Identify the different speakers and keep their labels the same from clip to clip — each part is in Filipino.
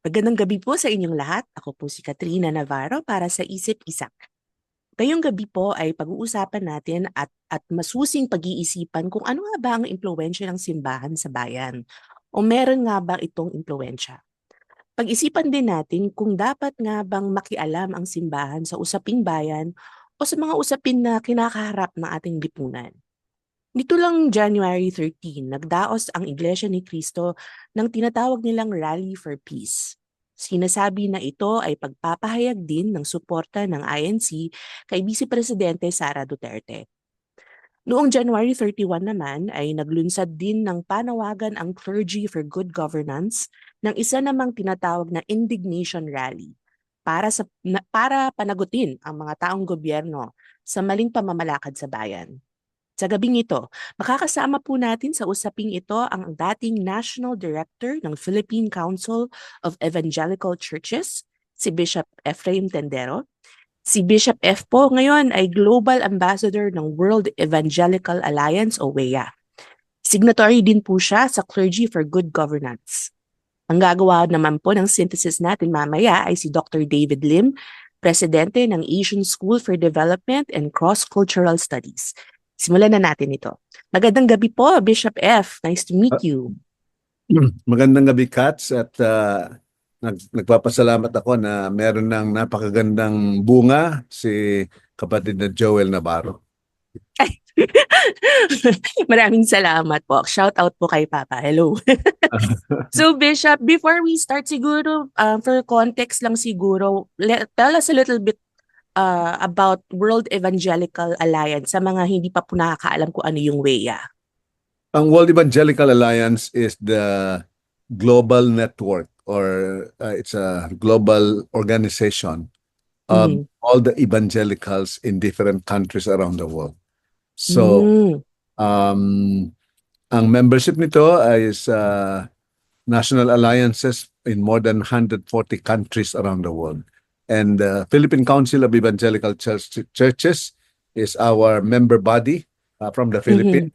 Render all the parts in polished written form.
Speaker 1: Magandang gabi po sa inyong lahat. Ako po si Katrina Navarro para sa Isip Isak. Ngayong gabi po ay pag-uusapan natin at masusing pag-iisipan kung ano nga ba ang impluwensya ng simbahan sa bayan o meron nga ba itong impluwensya. Pag-isipan din natin kung dapat nga bang makialam ang simbahan sa usaping bayan o sa mga usapin na kinakaharap ng ating lipunan. Nito lang January 13, nagdaos ang Iglesia ni Cristo ng tinatawag nilang Rally for Peace. Sinasabi na ito ay pagpapahayag din ng suporta ng INC kay Vice Presidente Sara Duterte. Noong January 31 naman ay naglunsad din ng panawagan ang Clergy for Good Governance ng isa namang tinatawag na Indignation Rally para panagutin ang mga taong gobyerno sa maling pamamalakad sa bayan. Sa gabing ito, makakasama po natin sa usaping ito ang dating National Director ng Philippine Council of Evangelical Churches, si Bishop Ephraim Tendero. Si Bishop F po ngayon ay Global Ambassador ng World Evangelical Alliance o WEA. Signatory din po siya sa Clergy for Good Governance. Ang gagawa naman po ng synthesis natin mamaya ay si Dr. David Lim, Presidente ng Asian School for Development and Cross-Cultural Studies. Simulan na natin ito. Magandang gabi po, Bishop F. Nice to meet you.
Speaker 2: Magandang gabi, Kats, at nagpapasalamat ako na meron ng napakagandang bunga si kapatid na Joel Navarro.
Speaker 1: Maraming salamat po. Shout out po kay Papa. Hello. So, Bishop, before we start siguro, for context lang siguro, tell us a little bit about World Evangelical Alliance sa mga hindi pa po nakakaalam kung ano yung WEA.
Speaker 2: Ang World Evangelical Alliance is the global network or it's a global organization of all the evangelicals in different countries around the world. So, ang membership nito is national alliances in more than 140 countries around the world. And the Philippine Council of Evangelical Churches is our member body from the Philippines.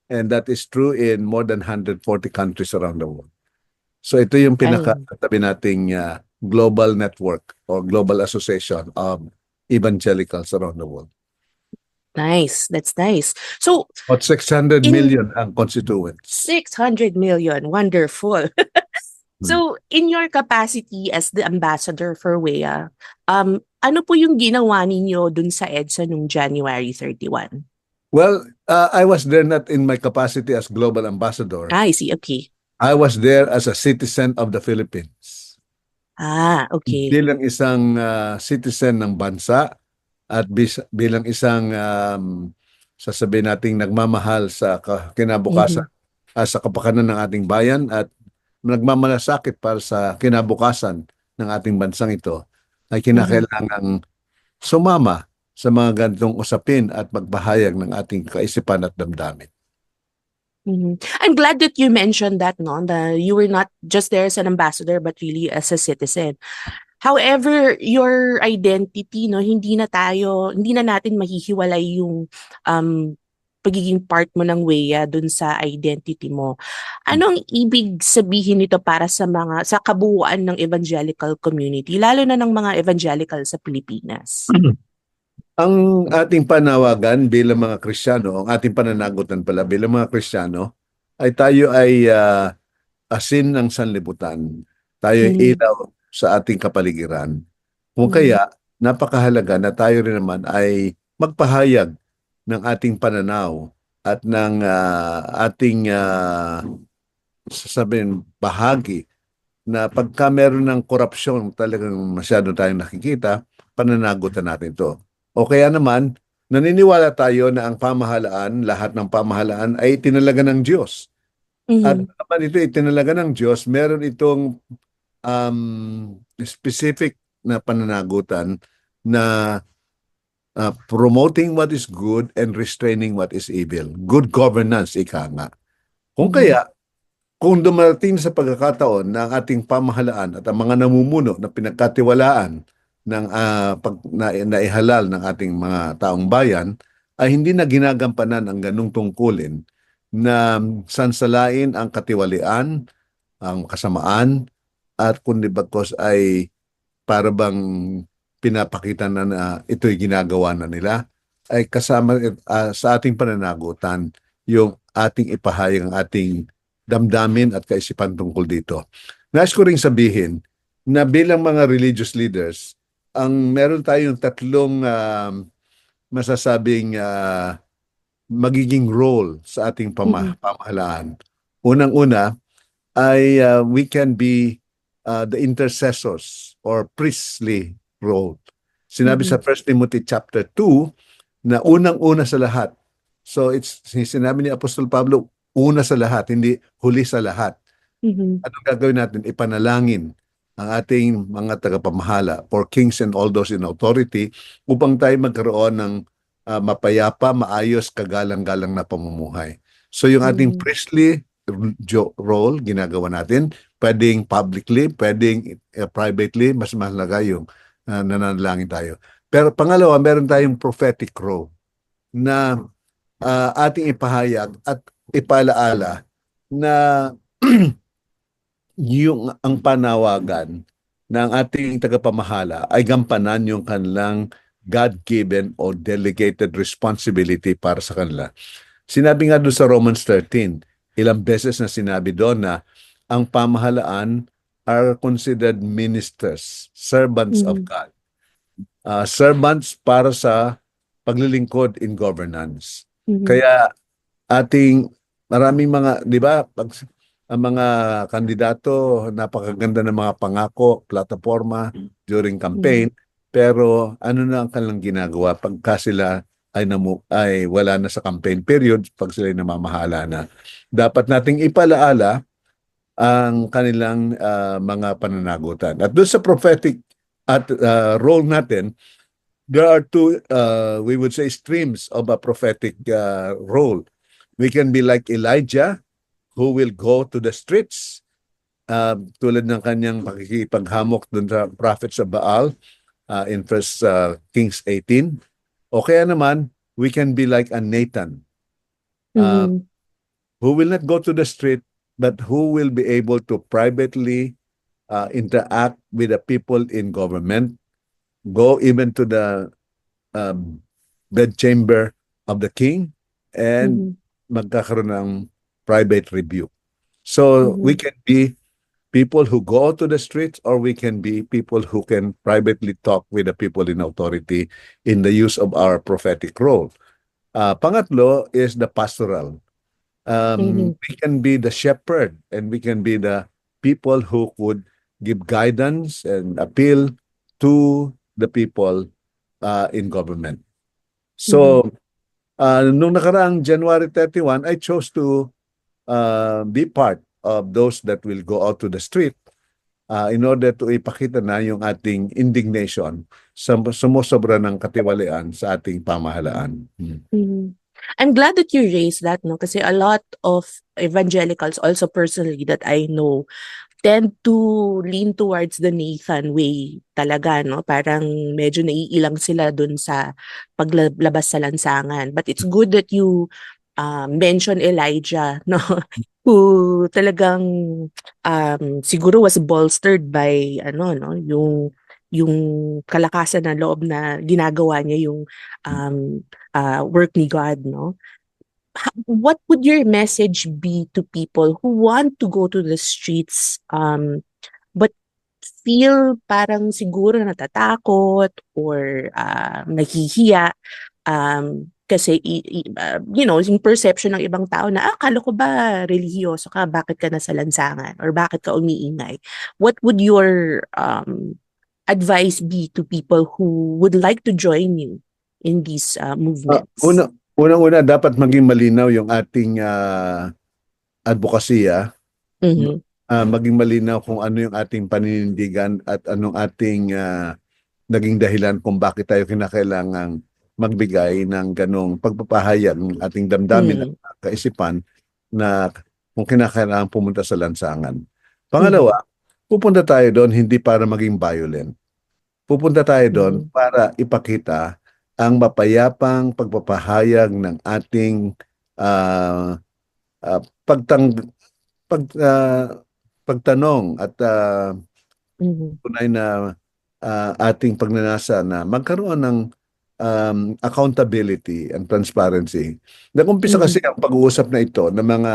Speaker 2: And that is true in more than 140 countries around the world. So ito yung pinakatabi nating global network or global association of evangelicals around the world.
Speaker 1: Nice. That's nice. So,
Speaker 2: About 600 million ang constituents.
Speaker 1: 600 million. Wonderful. So, in your capacity as the ambassador for WEA, ano po yung ginawa ninyo dun sa EDSA nung January 31?
Speaker 2: Well, I was there not in my capacity as global ambassador.
Speaker 1: I see. Okay.
Speaker 2: I was there as a citizen of the Philippines.
Speaker 1: Okay.
Speaker 2: Bilang isang citizen ng bansa at bilang isang sasabihin nating nagmamahal sa kinabukasan, sa kapakanan ng ating bayan at nagmamalasakit para sa kinabukasan ng ating bansang ito, ay kinakailangang sumama sa mga ganitong usapin at magbahayag ng ating kaisipan at damdamin.
Speaker 1: I'm glad that you mentioned that, no, that you were not just there as an ambassador but really as a citizen. However, your identity, no, hindi na natin mahihiwalay yung pagiging part mo ng WEA dun sa identity mo. Anong ibig sabihin nito para sa kabuuan ng evangelical community, lalo na ng mga evangelical sa Pilipinas?
Speaker 2: Ang ating panawagan bilang mga Kristiyano, ang ating pananagutan pala bilang mga Kristiyano, ay tayo ay asin ng sanlibutan. Tayo ay ilaw sa ating kapaligiran. Kung kaya, napakahalaga na tayo rin naman ay magpahayag ng ating pananaw at ng ating sasabihin bahagi na pagka meron ng korupsyon talagang masyado tayong nakikita, pananagutan natin ito. O kaya naman, naniniwala tayo na ang pamahalaan, lahat ng pamahalaan ay itinalaga ng Diyos. At naman ito itinalaga ng Diyos, meron itong specific na pananagutan na promoting what is good and restraining what is evil. Good governance, ika nga. Kung kaya, kung dumarating sa pagkakataon na ang ating pamahalaan at ang mga namumuno na pinagkatiwalaan ng naihalal ng ating mga taong bayan ay hindi na ginagampanan ang ganung tungkulin na sansalain ang katiwalian, ang kasamaan at kundi bagkos ay para bang pinapakita na ito'y ginagawa na nila, ay kasama sa ating pananagutan yung ating ipahayag ang ating damdamin at kaisipan tungkol dito. Nais ko ring sabihin na bilang mga religious leaders, ang meron tayong tatlong masasabing magiging role sa ating
Speaker 1: Mhm.
Speaker 2: pamahalaan. Unang-una ay we can be the intercessors or priestly role. Sinabi sa
Speaker 1: Mhm.
Speaker 2: 1 Timothy chapter 2 na unang-una sa lahat. So sinabi ni Apostol Pablo, una sa lahat, hindi huli sa lahat.
Speaker 1: Mhm.
Speaker 2: Anong gagawin natin? Ipanalangin ang ating mga tagapamahala for kings and all those in authority upang tayo magkaroon ng mapayapa, maayos, kagalang-galang na pamumuhay. So yung ating
Speaker 1: Mhm.
Speaker 2: priestly role, ginagawa natin, pwedeng publicly, pwedeng privately, mas mahalaga yung nananalangin tayo. Pero pangalawa, meron tayong prophetic role na ating ipahayag at ipalaala na yung ang panawagan ng ating tagapamahala ay gampanan yung kanilang God-given or delegated responsibility para sa kanila. Sinabi nga doon sa Romans 13, ilang beses na sinabi doon na ang pamahalaan are considered ministers, servants of
Speaker 1: Mhm.
Speaker 2: God. Servants para sa paglilingkod in governance.
Speaker 1: Mhm.
Speaker 2: Kaya ating maraming mga, di ba, ang mga kandidato, napakaganda ng mga pangako, plataforma during
Speaker 1: Mhm.
Speaker 2: campaign, pero ano na ang kanilang ginagawa pagka sila ay wala na sa campaign period, pag sila ay namamahala na. Dapat nating ipalaala ang kanilang mga pananagutan. At doon sa prophetic at role natin, there are two, we would say, streams of a prophetic role. We can be like Elijah, who will go to the streets, tulad ng kanyang pakikipaghamok dun sa prophets of Baal in First Kings 18. O kaya naman, we can be like a Nathan, uh,
Speaker 1: Mhm.
Speaker 2: who will not go to the street, but who will be able to privately interact with the people in government, go even to the um, bedchamber of the king, and
Speaker 1: Mhm.
Speaker 2: magkakaroon ng private review. So we
Speaker 1: Mhm.
Speaker 2: can be people who go to the streets, or we can be people who can privately talk with the people in authority in the use of our prophetic role. Pangatlo is the pastoral.
Speaker 1: Mhm.
Speaker 2: We can be the shepherd, and we can be the people who could give guidance and appeal to the people in government.
Speaker 1: Mhm.
Speaker 2: So, nung nakaraang January 31, I chose to be part of those that will go out to the street in order to ipakita na yung ating indignation sa sumusobra ng katiwalian sa ating pamahalaan.
Speaker 1: Mhm. I'm glad that you raised that, no? Kasi a lot of evangelicals, also personally that I know, tend to lean towards the Nathan way talaga, no? Parang medyo naiilang sila dun sa paglabas sa lansangan. But it's good that you mention Elijah, no? Who talagang siguro was bolstered by ano, no? Yung kalakasan ng loob na ginagawa niya yung um, work ni God, no? What would your message be to people who want to go to the streets but feel parang siguro natatakot or nahihiya kasi yung perception ng ibang tao na akala ko ba relihiyoso ka, bakit ka nasa lansangan or bakit ka umiingay? What would your advice be to people who would like to join you in these movements?
Speaker 2: Unang-una, dapat maging malinaw yung ating advokasya,
Speaker 1: Mhm.
Speaker 2: maging malinaw kung ano yung ating paninindigan at anong ating naging dahilan kung bakit tayo kinakailangang magbigay ng ganong pagpapahayag ng ating damdamin
Speaker 1: Mhm.
Speaker 2: at kaisipan na kung kinakailangan pumunta sa lansangan.
Speaker 1: Mhm.
Speaker 2: Pangalawa, pupunta tayo doon hindi para maging violent. Pupunta tayo doon
Speaker 1: Mhm.
Speaker 2: para ipakita ang mapayapang pagpapahayag ng ating ah, ah, pagtang, pag, ah, pagtanong at
Speaker 1: Mhm.
Speaker 2: tunay na ating pagnanasa na magkaroon ng accountability and transparency. Nag-umpisa kasi
Speaker 1: Mhm.
Speaker 2: ang pag-uusap na ito ng mga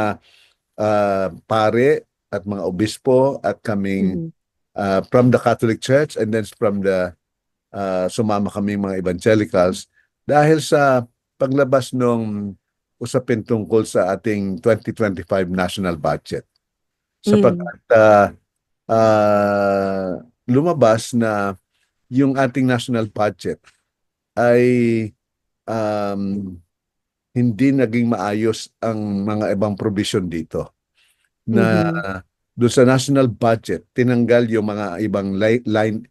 Speaker 2: pare at mga obispo at kaming
Speaker 1: Mhm.
Speaker 2: from the Catholic Church and then from the sumama kaming mga evangelicals dahil sa paglabas ng usapin tungkol sa ating 2025 national budget.
Speaker 1: Mhm.
Speaker 2: Sapagkat lumabas na yung ating national budget ay um, hindi naging maayos ang mga ibang provision dito na
Speaker 1: Mhm.
Speaker 2: doon sa national budget tinanggal yung mga ibang line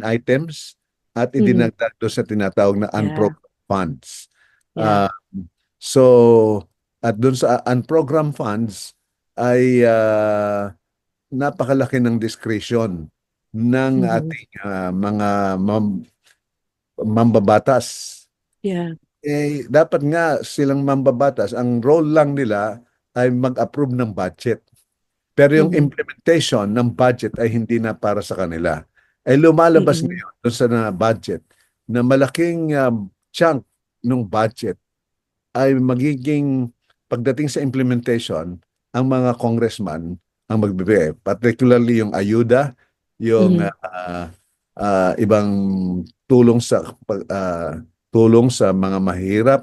Speaker 2: items at
Speaker 1: Mhm.
Speaker 2: idinagdag doon sa tinatawag na
Speaker 1: Yeah.
Speaker 2: unprogrammed funds.
Speaker 1: Yeah.
Speaker 2: Uh, so at doon sa unprogrammed funds ay napakalaki ng discretion ng
Speaker 1: Mhm.
Speaker 2: ating mga mambabatas.
Speaker 1: Yeah.
Speaker 2: Dapat nga silang mambabatas, ang role lang nila ay mag-approve ng budget. Pero yung
Speaker 1: Mhm.
Speaker 2: implementation ng budget ay hindi na para sa kanila. Ay lumalabas
Speaker 1: Mm.
Speaker 2: ngayon doon sa budget na malaking chunk ng budget ay magiging pagdating sa implementation, ang mga congressman ang magbibigay. Particularly yung ayuda, yung
Speaker 1: Mhm.
Speaker 2: ibang tulong sa tulong sa mga mahirap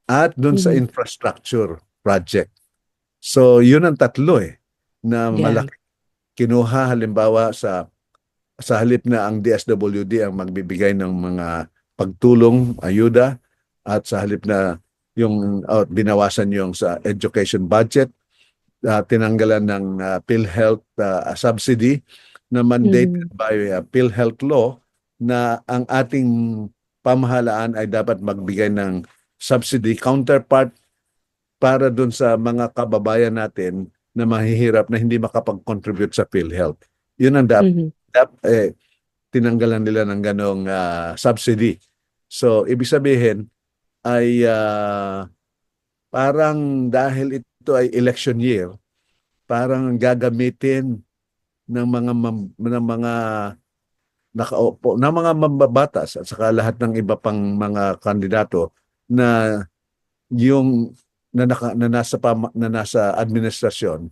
Speaker 2: at doon sa
Speaker 1: Mhm.
Speaker 2: infrastructure project. So yun ang tatlo na
Speaker 1: Yeah.
Speaker 2: malaki kinuha halimbawa sa halip na ang DSWD ang magbibigay ng mga pagtulong, ayuda at sa halip na yung binawasan yung sa education budget, tinanggalan ng PhilHealth subsidy na mandated
Speaker 1: Mhm.
Speaker 2: by PhilHealth law na ang ating pamahalaan ay dapat magbigay ng subsidy counterpart para dun sa mga kababayan natin na mahihirap na hindi makapag-contribute sa PhilHealth. Yun ang
Speaker 1: Mhm.
Speaker 2: tinanggalan nila ng ganong subsidy. So, ibig sabihin ay parang dahil ito ay election year, parang gagamitin ng mga nakaupo, ng mga mambabatas at saka lahat ng iba pang mga kandidato na yung na nasa administrasyon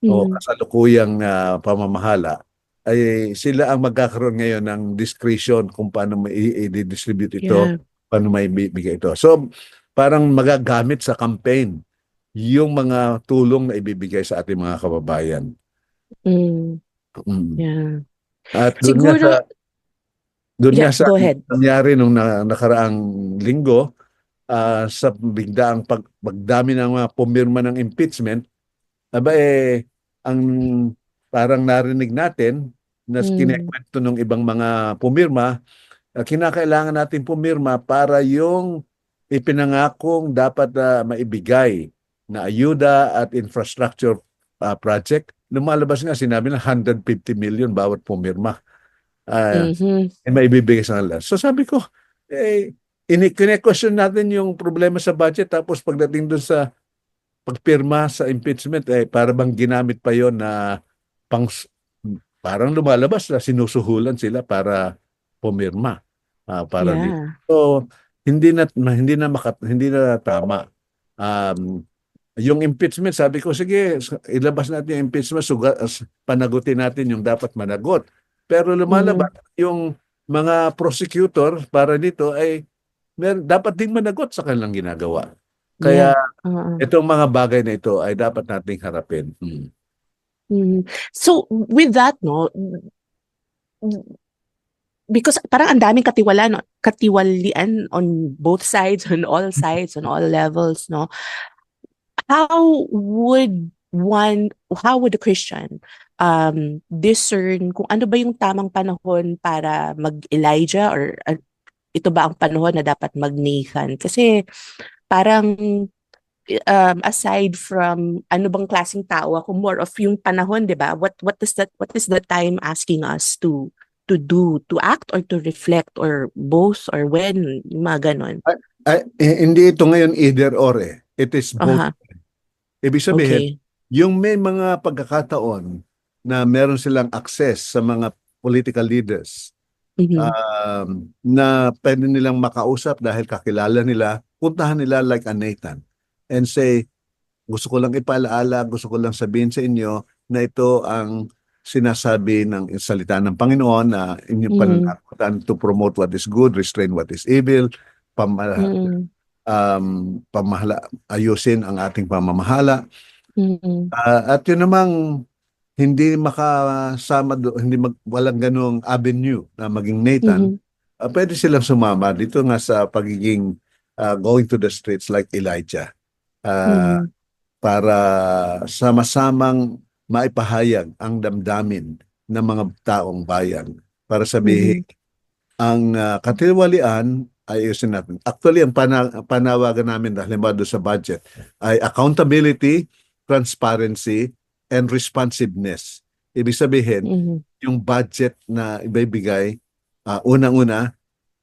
Speaker 2: o
Speaker 1: Mhm.
Speaker 2: kasalukuyang pamamahala ay sila ang magkakaroon ngayon ng discretion kung paano i-distribute ito,
Speaker 1: Yeah.
Speaker 2: paano may bibigay ito. So, parang magagamit sa campaign yung mga tulong na ibibigay sa ating mga kababayan.
Speaker 1: Mm.
Speaker 2: Mm.
Speaker 1: Yeah.
Speaker 2: At
Speaker 1: Siguro, yeah,
Speaker 2: doon nga sa
Speaker 1: go ahead.
Speaker 2: nangyari nung nakaraang linggo, sa bigdaang pagdami ng mga pumirma ng impeachment, aba ang parang narinig natin na
Speaker 1: Mm.
Speaker 2: kinekwento ng ibang mga pumirma, kinakailangan natin pumirma para yung ipinangakong dapat maibigay na ayuda at infrastructure project. Lumalabas nga, sinabi na 150 million bawat pumirma. Uh,
Speaker 1: Mhm.
Speaker 2: maibibigay sa kanila. So sabi ko, kine-question natin yung problema sa budget tapos pagdating doon sa pagpirma sa impeachment, para bang ginamit pa yon na pang, parang lumalabas na sinusuhulan sila para pumirma. Para dito.
Speaker 1: Yeah.
Speaker 2: So, hindi na tama. Um, yung impeachment, sabi ko, sige, ilabas natin yung impeachment, panagutin natin yung dapat managot. Pero lumalabas,
Speaker 1: Mhm.
Speaker 2: yung mga prosecutor para dito ay dapat din managot sa kanilang ginagawa. Kaya
Speaker 1: Yeah. Oo.
Speaker 2: itong mga bagay na ito ay dapat nating harapin.
Speaker 1: Mhm. So, with that, no, because parang ang daming katiwalian on both sides, on all sides, on all levels, no? How would how would a Christian discern kung ano ba yung tamang panahon para mag-Elijah or ito ba ang panahon na dapat mag-Nathan? Kasi parang aside from ano bang klaseng tao ako, more of yung panahon, 'di ba? What is the time asking us to to act or to reflect or both or when, yung mga ganon.
Speaker 2: Hindi ito ngayon either or It is both.
Speaker 1: Aha.
Speaker 2: Ibig sabihin,
Speaker 1: Okay.
Speaker 2: yung may mga pagkakataon na meron silang access sa mga political leaders
Speaker 1: Mhm.
Speaker 2: na pwede nilang makausap dahil kakilala nila, puntahan nila like a Nathan and say, gusto ko lang ipaalaala, gusto ko lang sabihin sa inyo na ito ang sinasabi ng salita ng Panginoon na inyong
Speaker 1: Mhm.
Speaker 2: pananagutan to promote what is good, restrain what is evil, pama,
Speaker 1: Mm.
Speaker 2: ayusin ang ating pamamahala.
Speaker 1: Mm.
Speaker 2: At yun namang hindi makasama walang ganung avenue na maging Nathan,
Speaker 1: Mhm.
Speaker 2: pwede silang sumama dito nga sa pagiging going to the streets like Elijah. Ah,
Speaker 1: Mhm.
Speaker 2: para sama-samang maipahayag ang damdamin ng mga taong bayan para sabihin
Speaker 1: Mhm.
Speaker 2: ang katiwalian ay ayusin natin. Actually, ang panawagan namin halimbawa doon sa budget ay accountability, transparency, and responsiveness. Ibig sabihin,
Speaker 1: Mhm.
Speaker 2: yung budget na ibibigay, unang-una,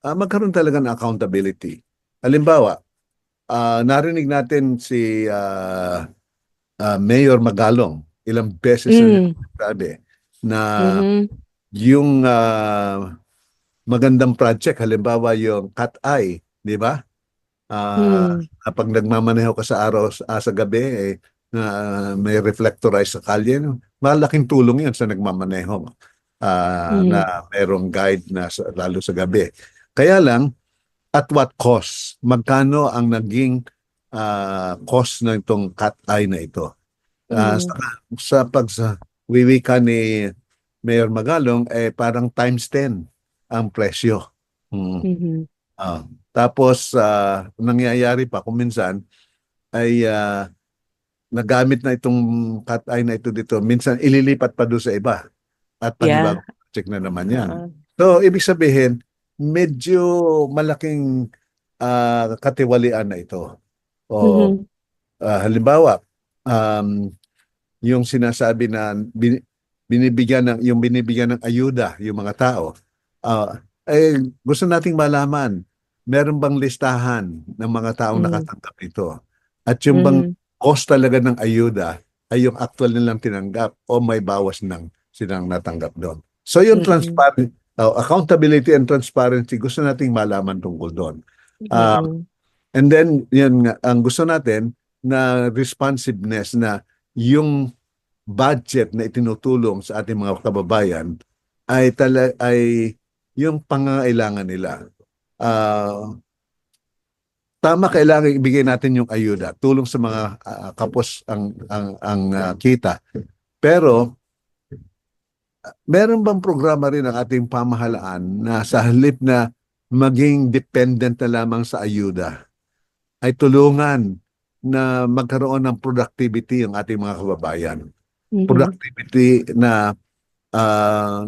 Speaker 2: magkaroon talaga ng accountability. Halimbawa, narinig natin si Mayor Magalong ilang beses na
Speaker 1: Mm.
Speaker 2: sabi na
Speaker 1: Mhm.
Speaker 2: yung magandang project, halimbawa yung cat eye, di ba?
Speaker 1: Mm.
Speaker 2: Kapag nagmamaneho ka sa araw sa gabi, na may reflectorize sa kalye, no? Malaking tulong yan sa nagmamaneho
Speaker 1: Mhm.
Speaker 2: na merong guide na lalo sa gabi. Kaya lang, at what cost? Magkano ang naging cost ng itong cat eye na ito? Ah,
Speaker 1: Mm.
Speaker 2: sa, sa wiwika ni Mayor Magalong, parang times 10 ang presyo. Mm.
Speaker 1: Mhm.
Speaker 2: Tapos, nangyayari pa kung minsan ay nagamit na itong cat eye na ito dito. Minsan ililipat pa doon sa iba at
Speaker 1: Yeah.
Speaker 2: panibagong project na naman yan.
Speaker 1: Oo.
Speaker 2: So, ibig sabihin, medyo malaking katiwalian na ito. O
Speaker 1: Mhm.
Speaker 2: halimbawa, um, yung sinasabi na binibigyan ng ayuda yung mga tao, gusto nating malaman, meron bang listahan ng mga taong
Speaker 1: Mhm.
Speaker 2: nakatanggap ito? At yung bang
Speaker 1: Mhm.
Speaker 2: cost talaga ng ayuda ay yung actual nilang tinanggap o may bawas ng silang natanggap doon. So yung
Speaker 1: Mm.
Speaker 2: accountability and transparency, gusto nating malaman tungkol doon. Ah,
Speaker 1: Mm.
Speaker 2: And then, yan nga, ang gusto natin na responsiveness na yung budget na itinutulong sa ating mga kababayan ay yung pangangailangan nila. Tama, kailangan ibigay natin yung ayuda, tulong sa mga kapos ang kita. Pero meron bang programa rin ang ating pamahalaan na sa halip na maging dependent na lamang sa ayuda, ay tulungan na magkaroon ng productivity ang ating mga kababayan.
Speaker 1: Mhm.
Speaker 2: Productivity na ah,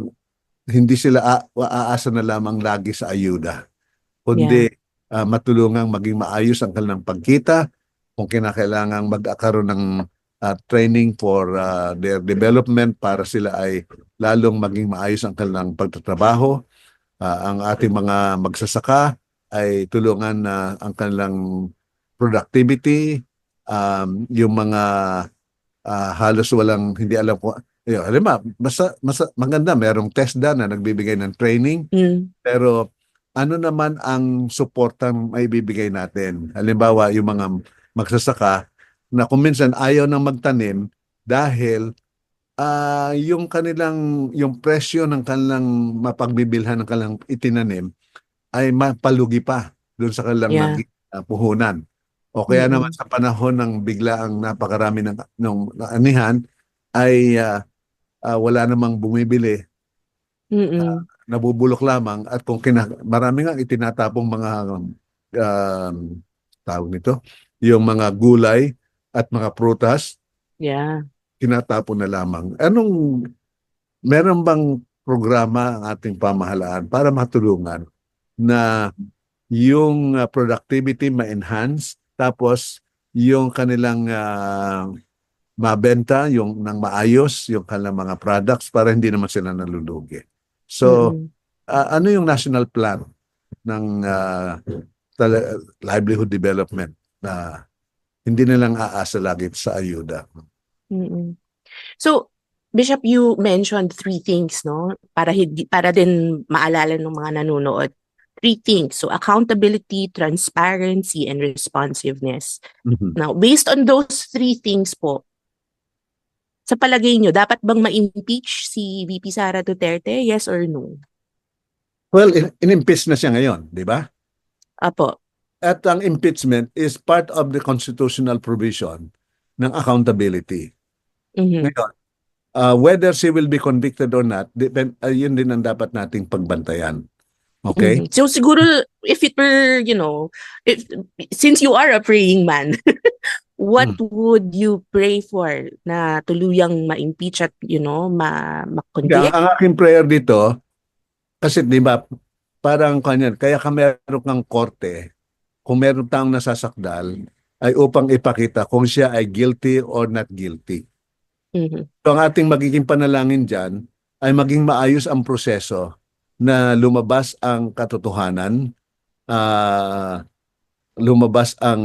Speaker 2: hindi sila aasa na lamang lagi sa ayuda,
Speaker 1: Yeah.
Speaker 2: kundi matulungang maging maayos ang kanilang pagkita, kung kinakailangang magkaroon ng training for their development para sila ay lalong maging maayos ang kanilang pagtatrabaho. Ang ating mga magsasaka ay tulungan na ang kanilang productivity, yung mga halos walang hindi alam ko. Alam mo, maganda, merong TESDA na nagbibigay ng training,
Speaker 1: Mm.
Speaker 2: pero ano naman ang suportang may bibigay natin? Halimbawa, yung mga magsasaka na kung minsan ayaw nang magtanim dahil yung presyo ng kanilang mapagbibilhan ng kanilang itinanim ay mapalugi pa doon sa kanilang
Speaker 1: Yeah.
Speaker 2: puhunan. O kaya naman
Speaker 1: Mm.
Speaker 2: sa panahon ng biglaang napakarami ng anihan ay wala namang bumibili,
Speaker 1: Mm.
Speaker 2: nabubulok lamang at kung marami nga itinatapong mga um, tawag nito, yung mga gulay at mga prutas,
Speaker 1: Yeah.
Speaker 2: tinatapon na lamang. Meron bang programa ang ating pamahalaan para matulungan na yung productivity ma-enhance, tapos yung kanilang mabenta yung ng maayos yung kanilang mga products para hindi naman sila nalulugi. So,
Speaker 1: Mm.
Speaker 2: ano yung national plan ng livelihood development na hindi na lang aasa lagi sa ayuda?
Speaker 1: Mm. So, Bishop, you mentioned three things, no? Para din maalala ng mga nanonood. Three things. So accountability, transparency, and responsiveness.
Speaker 2: Mhm.
Speaker 1: Now, based on those three things po, sa palagay nyo, dapat bang ma-impeach si VP Sara Duterte? Yes or no?
Speaker 2: Well, in-impeach na siya ngayon, di ba?
Speaker 1: Apo.
Speaker 2: At ang impeachment is part of the constitutional provision ng accountability.
Speaker 1: Mhm.
Speaker 2: Ngayon, whether she will be convicted or not, yun din ang dapat nating pagbantayan. Okay?
Speaker 1: Mhm. So siguro, if it were, since you are a praying man, what
Speaker 2: Mm.
Speaker 1: would you pray for na tuluyang ma-impeach at,
Speaker 2: Ang
Speaker 1: ma-convict?
Speaker 2: aking prayer dito, kasi di ba, parang kanyan, kaya ka meron kang korte, kung meron tayong nasasakdal, ay upang ipakita kung siya ay guilty or not guilty.
Speaker 1: Mhm.
Speaker 2: So ang ating magiging panalangin dyan ay maging maayos ang proseso na lumabas ang katotohanan, ah, lumabas ang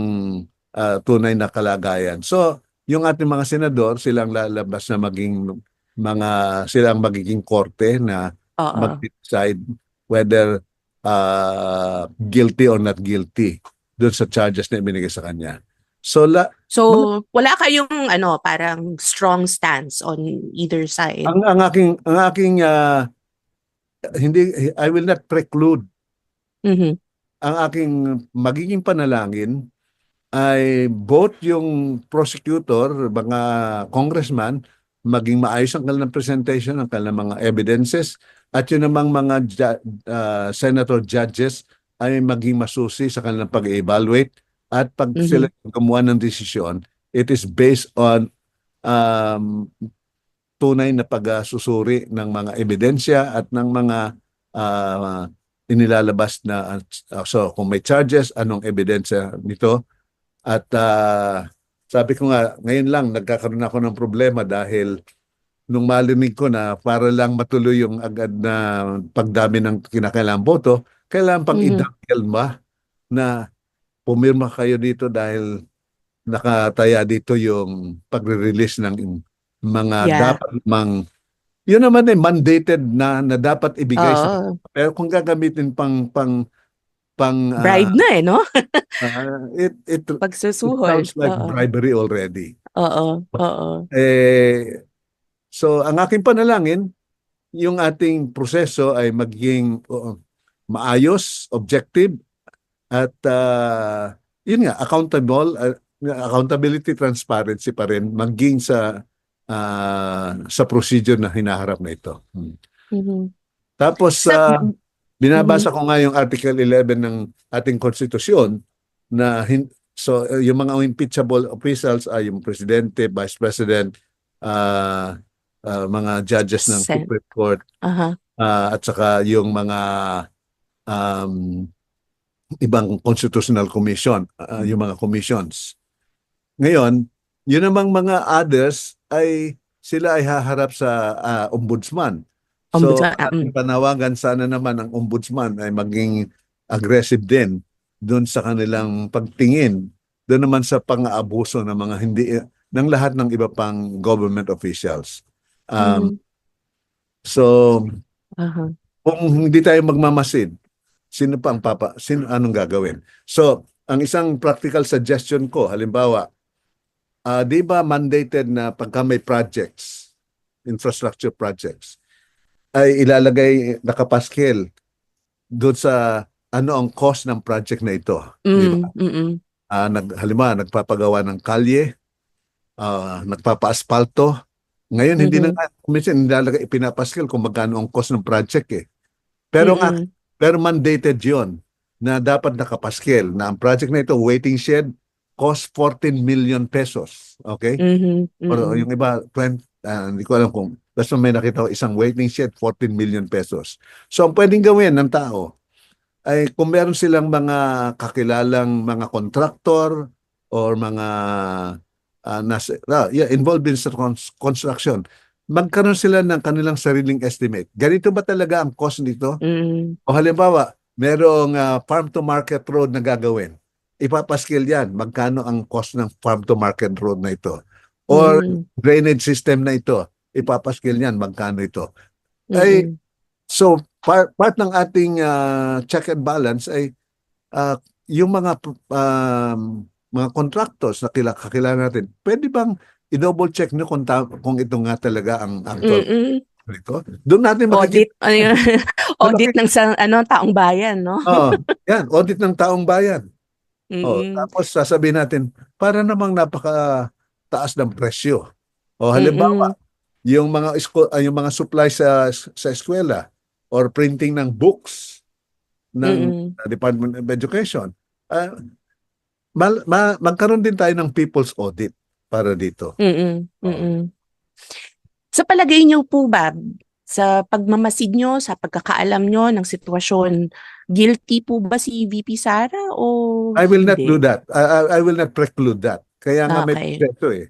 Speaker 2: tunay na kalagayan. So, yung ating mga senador, silang lalabas na silang magiging korte na
Speaker 1: Oo.
Speaker 2: mag-decide whether guilty or not guilty doon sa charges na ibinigay sa kanya. So, mga,
Speaker 1: So, wala kayong parang strong stance on either side.
Speaker 2: ang aking hindi, I will not preclude.
Speaker 1: Mhm.
Speaker 2: Ang aking magiging panalangin ay both yung prosecutor, mga congressman, maging maayos ang kanilang presentation, ang kanilang mga evidences, at yun namang mga senator judges ay maging masusi sa kanilang pag-evaluate, at pag sila
Speaker 1: Mhm.
Speaker 2: gumawa ng desisyon, it is based on tunay na pagsusuri ng mga ebidensya at ng mga uh, inilalabas na so kung may charges, anong ebidensya nito. At sabi ko nga, ngayon lang nagkakaroon ako ng problema dahil nung marinig ko na para lang matuloy yung agad na pagdami ng kinakailangang boto, kailangan pang
Speaker 1: Mhm.
Speaker 2: idangkel ba na pumirma kayo dito dahil nakataya dito yung pagre-release ng mga
Speaker 1: Yeah.
Speaker 2: dapat yun naman ay mandated na dapat ibigay sa
Speaker 1: Oo.
Speaker 2: pero kung gagamitin pang
Speaker 1: Bribe na no?
Speaker 2: it
Speaker 1: Pagsusuhol.
Speaker 2: sounds like
Speaker 1: Oo.
Speaker 2: bribery already.
Speaker 1: Oo. Oo.
Speaker 2: So ang aking panalangin, yung ating proseso ay maging maayos, objective, at yun nga, accountability, transparency pa rin maging sa procedure na hinaharap na ito.
Speaker 1: Mhm.
Speaker 2: Tapos
Speaker 1: Sa
Speaker 2: binabasa
Speaker 1: mhm.
Speaker 2: ko nga yung Article 11 ng ating konstitusyon na yung mga impeachable officials ay yung presidente, vice president, mga judges ng
Speaker 1: Sen.
Speaker 2: Supreme Court,
Speaker 1: Aha.
Speaker 2: at saka yung mga um, ibang constitutional commission, yung mga commissions. Ngayon, yun namang mga others ay sila ay haharap sa ombudsman. So,
Speaker 1: Ombudsman.
Speaker 2: ating panawagan sana naman ang ombudsman ay maging aggressive din doon sa kanilang pagtingin, doon naman sa pang-aabuso ng mga ng lahat ng iba pang government officials.
Speaker 1: Mhm.
Speaker 2: So,
Speaker 1: Aha.
Speaker 2: kung hindi tayo magmamasid, anong gagawin? So, ang isang practical suggestion ko, halimbawa, di ba mandated na pagka may projects, infrastructure projects, ay ilalagay nakapaskil doon sa ano ang cost ng project na ito, di ba?
Speaker 1: Mm.
Speaker 2: Halimbawa, nagpapagawa ng kalye, nagpapa-asfalto. Ngayon, hindi na
Speaker 1: Mhm.
Speaker 2: nga, minsan nilalagay, ipinapaskil kung magkano ang cost ng project eh.
Speaker 1: Mm.
Speaker 2: Pero mandated yon na dapat nakapaskil na ang project na ito, waiting shed, cost 14 million pesos. Okay?
Speaker 1: Mhm.
Speaker 2: Or
Speaker 1: Mm.
Speaker 2: yung iba, hindi ko alam kung basta may nakita ko isang waiting shed, 14 million pesos. So, ang pwedeng gawin ng tao ay kung meron silang mga kakilalang mga contractor or mga involved in sa construction, magkaroon sila ng kanilang sariling estimate. Ganito ba talaga ang cost nito?
Speaker 1: Mm.
Speaker 2: O halimbawa, merong farm to market road na gagawin. Ipapaskil yan. Magkano ang cost ng farm to market road na ito? Or
Speaker 1: Mm.
Speaker 2: drainage system na ito. ipapaskil niyan, magkano ito. Ay,
Speaker 1: Mm-mm.
Speaker 2: so, part ng ating check and balance ay ah, yung mga contractors na kakilala natin, pwede bang i-double check nyo kung ito nga talaga ang actual
Speaker 1: Mm-mm.
Speaker 2: ito? Doon natin makikita
Speaker 1: Audit, ano yun?
Speaker 2: malaki.
Speaker 1: Audit ng taong bayan, no?
Speaker 2: Yan, audit ng taong bayan.
Speaker 1: Mm-mm.
Speaker 2: Tapos sasabihin natin, para namang napaka-taas ng presyo. Halimbawa,
Speaker 1: Mm-mm.
Speaker 2: yung mga supplies sa eskwela or printing ng books ng
Speaker 1: Mm-mm.
Speaker 2: Department of Education. Ah, magkaroon din tayo ng people's audit para dito.
Speaker 1: Mm-mm.
Speaker 2: Oh.
Speaker 1: Mm-mm. Sa palagay niyo po ba, sa pagmamasid nyo, sa pagkakaalam nyo ng sitwasyon, guilty po ba si VP Sara o
Speaker 2: I will not do
Speaker 1: hindi?
Speaker 2: that. I will not preclude that. Kaya nga may
Speaker 1: Okay.
Speaker 2: proseso eh.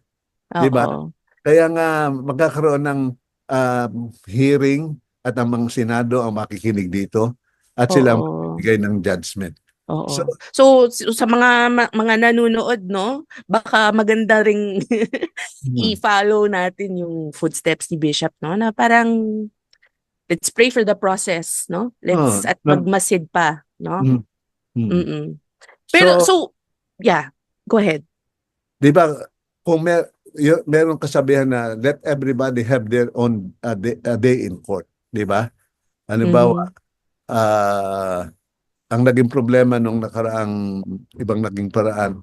Speaker 2: Di ba?
Speaker 1: Oo.
Speaker 2: Kaya nga magkakaroon ng hearing at ang mga Senado ang makikinig dito at sila ang
Speaker 1: Oo.
Speaker 2: magbibigay ng judgment. So,
Speaker 1: Oo. So sa mga nanonood, no, baka maganda ring
Speaker 2: mm,
Speaker 1: i-follow natin yung footsteps ni Bishop, no, na parang let's pray for the process, no?
Speaker 2: oh,
Speaker 1: Let's at magmasid pa, no?
Speaker 2: mm, mm.
Speaker 1: Mm. Pero
Speaker 2: So,
Speaker 1: so yeah, go ahead.
Speaker 2: di ba, kung meron kasabihan na let everybody have their own day in court, di ba? Halimbawa,
Speaker 1: Mhm.
Speaker 2: ah ang naging problema nung ibang naging paraan,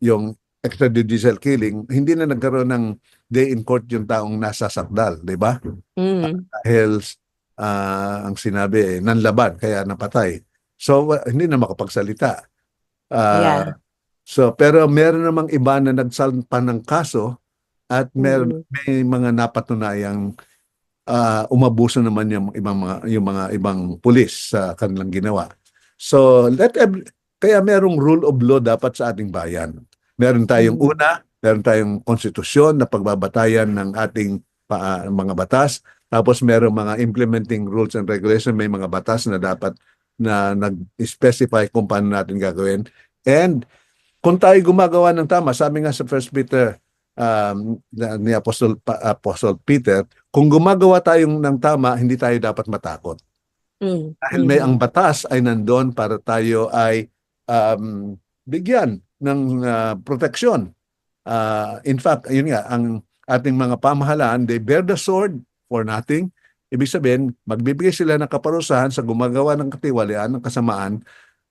Speaker 2: yung extrajudicial killing, hindi na nagkaroon ng day in court yung taong nasa sakdal, di ba?
Speaker 1: Mhm.
Speaker 2: Dahil ang sinabi, nanlaban, kaya napatay. So, hindi na makapagsalita.
Speaker 1: Yeah.
Speaker 2: Ah, pero meron namang iba na nagsampa ng kaso at
Speaker 1: Mhm.
Speaker 2: may mga napatunayang umabuso naman yung mga ibang pulis sa kanilang ginawa. So, kaya merong rule of law dapat sa ating bayan.
Speaker 1: Mhm.
Speaker 2: Meron tayong konstitusyon na pagbabatayan ng ating mga batas. Tapos merong mga implementing rules and regulations, may mga batas na dapat na nag-specify kung paano natin gagawin. And kung tayo gumagawa ng tama, sabi nga sa First Peter ni Apostle Peter, kung gumagawa tayong ng tama, hindi tayo dapat matakot.
Speaker 1: Mhm.
Speaker 2: Dahil ang
Speaker 1: Mhm.
Speaker 2: batas ay nandoon para tayo ay bigyan ng proteksyon. In fact, ayun nga, ang ating mga pamahalaan, they bear the sword for nothing. Ibig sabihin, magbibigay sila ng kaparusahan sa gumagawa ng katiwalian, ng kasamaan,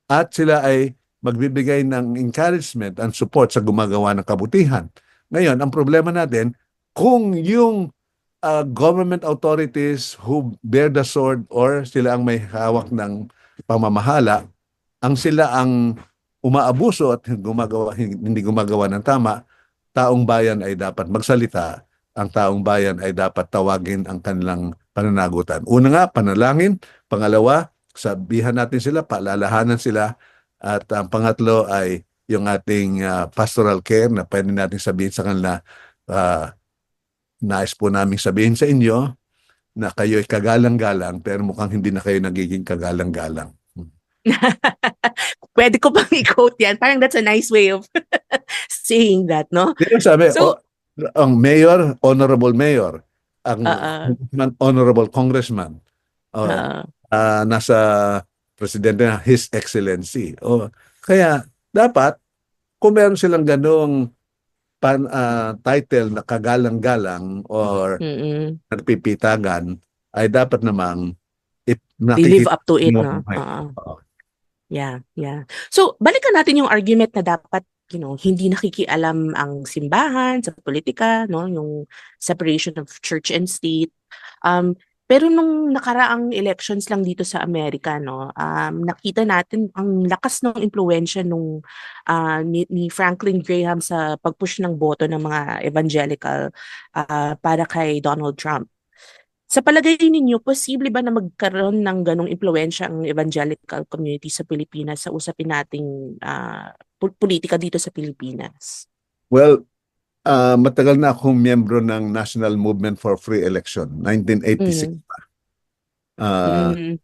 Speaker 2: at sila ay magbibigay ng encouragement and support sa gumagawa ng kabutihan. Ngayon, ang problema natin, kung yung government authorities who bear the sword or sila ang may hawak ng pamamahala, sila ang umaabuso at hindi gumagawa ng tama, taong bayan ay dapat magsalita, ang taong bayan ay dapat tawagin ang kanilang pananagutan. Una nga, panalangin. Pangalawa, sabihan natin sila, paalalahanan sila. At ang pangatlo ay yung ating pastoral care na pwede natin sabihin sa kanila, ah, nais po namin sabihin sa inyo na kayo ay kagalang-galang pero mukhang hindi na kayo nagiging kagalang-galang.
Speaker 1: Pwede ko bang i-quote yan? Parang that's a nice way of saying that, no?
Speaker 2: Dito sabi,
Speaker 1: So,
Speaker 2: ang mayor, honorable mayor, ang
Speaker 1: uh,
Speaker 2: honorable congressman,
Speaker 1: uh,
Speaker 2: nasa presidente na His Excellency. Kaya dapat kung meron silang ganong title na kagalang-galang or
Speaker 1: mm.
Speaker 2: nagpipitagan, ay dapat namang
Speaker 1: They live
Speaker 2: nakikita
Speaker 1: up to it,
Speaker 2: mo.
Speaker 1: no? Yeah, yeah. So, balikan natin yung argument na dapat, hindi nakikialam ang simbahan sa politika, no? Yung separation of church and state. Pero nung nakaraang elections lang dito sa Amerika, no, nakita natin ang lakas ng impluwensya ni Franklin Graham sa pag-push ng boto ng mga evangelical para kay Donald Trump. Sa palagay ninyo, posible ba na magkaroon ng ganong impluwensya ang evangelical community sa Pilipinas sa usapin nating politika dito sa Pilipinas?
Speaker 2: Well, matagal na akong miyembro ng National Movement for Free Election, 1986.
Speaker 1: Mm.
Speaker 2: Ah,
Speaker 1: Mm.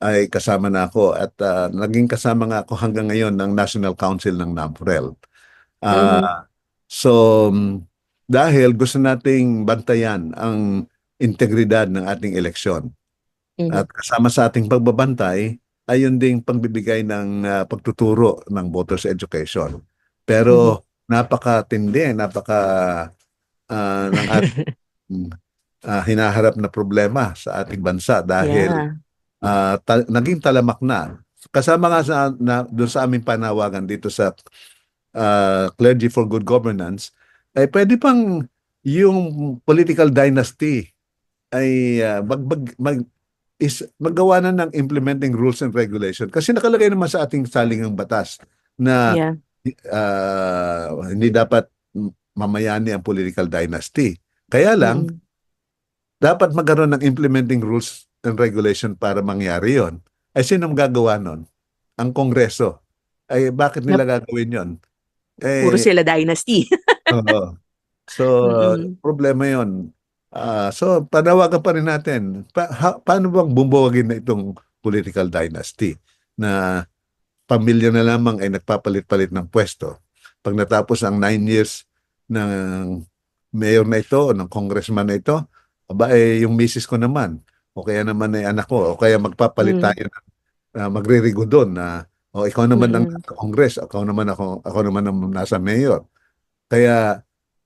Speaker 2: ay kasama na ako at naging kasama nga ako hanggang ngayon ng National Council ng NAMFREL.
Speaker 1: Mm.
Speaker 2: Ah, so, dahil gusto nating bantayan ang integridad ng ating eleksyon. At
Speaker 1: Mhm.
Speaker 2: kasama sa ating pagbabantay ay yun ding pagbibigay ng pagtuturo ng voters education.
Speaker 1: Mhm.
Speaker 2: Pero napakatindi, ng ating hinaharap na problema sa ating bansa dahil
Speaker 1: Yeah.
Speaker 2: naging talamak na. Kasama nga doon sa aming panawagan dito sa Clergy for Good Governance, ay pwede pang yung political dynasty ay maggawa na ng implementing rules and regulation. Kasi nakalagay naman sa ating saligang batas na
Speaker 1: Yeah.
Speaker 2: hindi dapat mamayani ang political dynasty. Kaya lang,
Speaker 1: Mm-mm.
Speaker 2: dapat magkaroon ng implementing rules and regulation para mangyari yon. Ay sino gagawa nun? Ang Kongreso. Ay bakit
Speaker 1: Na
Speaker 2: nila gagawin yon?
Speaker 1: puro
Speaker 2: Eh,
Speaker 1: sila dynasty.
Speaker 2: oo. So,
Speaker 1: Mm-mm.
Speaker 2: problema yon. So, panawagan pa rin natin. Paano bang bumbuwagin na itong political dynasty na pamilya na lamang ay nagpapalit-palit ng pwesto? Pag natapos ang 9 years ng mayor na ito o ng congressman na ito, aba yung misis ko naman o kaya naman ay anak ko o kaya magpapalit
Speaker 1: Mm.
Speaker 2: tayo magririgo doon na o ikaw naman ang
Speaker 1: Mm-mm.
Speaker 2: nasa Congress, ako naman ang nasa mayor. Kaya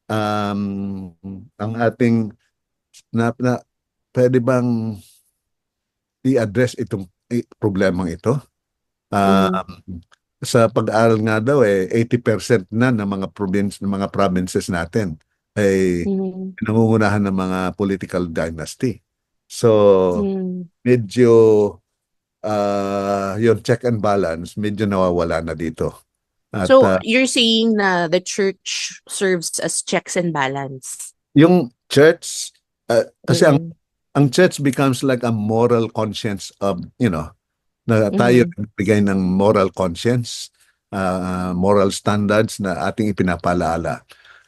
Speaker 2: ang ating na pwede bang i-address itong problemang ito?
Speaker 1: Mhm.
Speaker 2: Sa pag-aaral nga daw 80% na ng mga provinces natin ay
Speaker 1: Mhm.
Speaker 2: nangungunahan ng mga political dynasty. So,
Speaker 1: Mm.
Speaker 2: medyo yung check and balance medyo nawawala na dito. At
Speaker 1: So you're saying na the church serves as checks and balance.
Speaker 2: yung church kasi
Speaker 1: Mm-mm.
Speaker 2: ang church becomes like a moral conscience of, na tayo
Speaker 1: Mhm.
Speaker 2: nagbigay ng moral conscience, moral standards na ating ipinapalaala.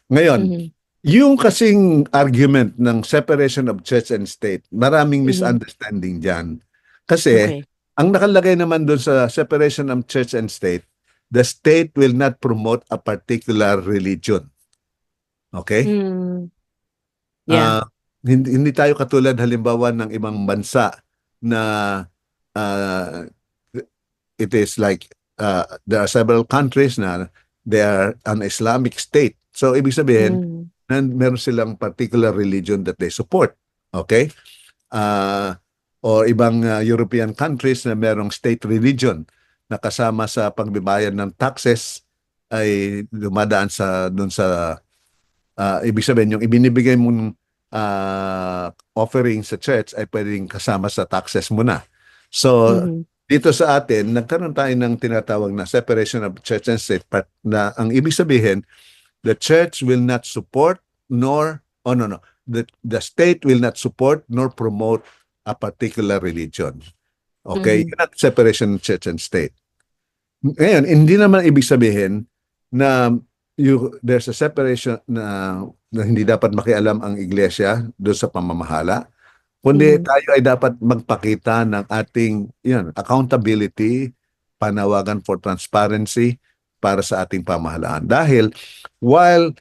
Speaker 2: Ngayon,
Speaker 1: Mhm.
Speaker 2: yung kasing argument ng separation of church and state, maraming
Speaker 1: Mhm.
Speaker 2: misunderstanding dyan. Kasi,
Speaker 1: Okay.
Speaker 2: ang nakalagay naman doon sa separation of church and state, the state will not promote a particular religion. Okay?
Speaker 1: Mm. Yeah.
Speaker 2: Ah, hindi tayo katulad halimbawa ng ibang bansa na uh, it is like there are several countries na they are an Islamic state. So ibig sabihin,
Speaker 1: Mm.
Speaker 2: meron silang particular religion that they support. Okay? Uh, o ibang European countries na merong state religion na kasama sa pagbibayad ng taxes ay dumadaan sa dun sa ibig sabihin yung ibinibigay mong offering sa church ay pwedeng kasama sa taxes mo na. So,
Speaker 1: Mhm.
Speaker 2: dito sa atin, nagkaroon tayo ng tinatawag na separation of church and state na ang ibig sabihin, the church will not support nor, oh no, no, the state will not support nor promote a particular religion. Okay?
Speaker 1: Mhm.
Speaker 2: Yun ang separation of church and state. Ngayon, hindi naman ibig sabihin na there's a separation na hindi dapat makialam ang iglesia doon sa pamamahala, kundi
Speaker 1: Mhm.
Speaker 2: tayo ay dapat magpakita ng ating accountability, panawagan for transparency para sa ating pamahalaan. Dahil while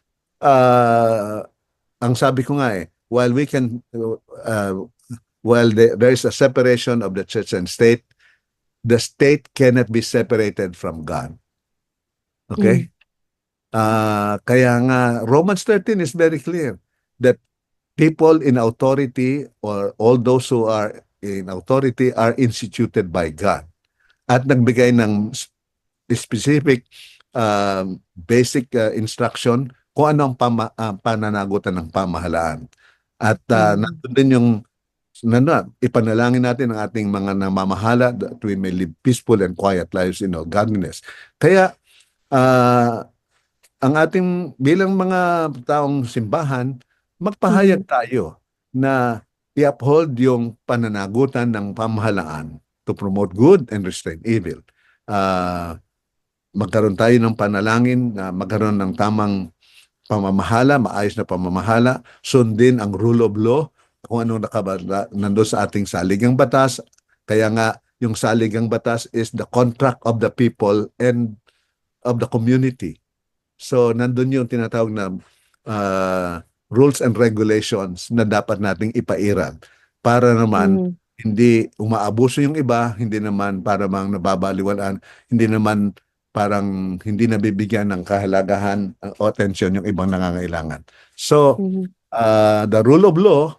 Speaker 2: ang sabi ko nga while we can while there is a separation of the church and state, the state cannot be separated from God.
Speaker 1: Mhm.
Speaker 2: Okay? Kaya nga Romans 13 is very clear that people in authority or all those who are in authority are instituted by God at nagbigay ng specific basic instruction kung ano ang pananagutan ng pamahalaan. At
Speaker 1: Mhm.
Speaker 2: nandun din yung ipanalangin natin ang ating mga namamahala that we may live peaceful and quiet lives in godliness. Kaya ang ating bilang mga taong simbahan, magpahayag
Speaker 1: Mhm.
Speaker 2: tayo na i-uphold yung pananagutan ng pamahalaan to promote good and restrain evil. Magkaroon tayo ng panalangin na magkaroon ng tamang pamamahala, maayos na pamamahala, sundin ang rule of law, kung ano nandoon sa ating saligang batas. Kaya nga, yung saligang batas is the contract of the people and of the community. So, nandun yung tinatawag na rules and regulations na dapat nating ipairal para naman
Speaker 1: Mhm.
Speaker 2: hindi umaabuso yung iba, hindi naman para bang nababaliwalaan, hindi naman parang hindi nabibigyan ng kahalagahan o atensyon yung ibang nangangailangan. So,
Speaker 1: Mhm.
Speaker 2: the rule of law,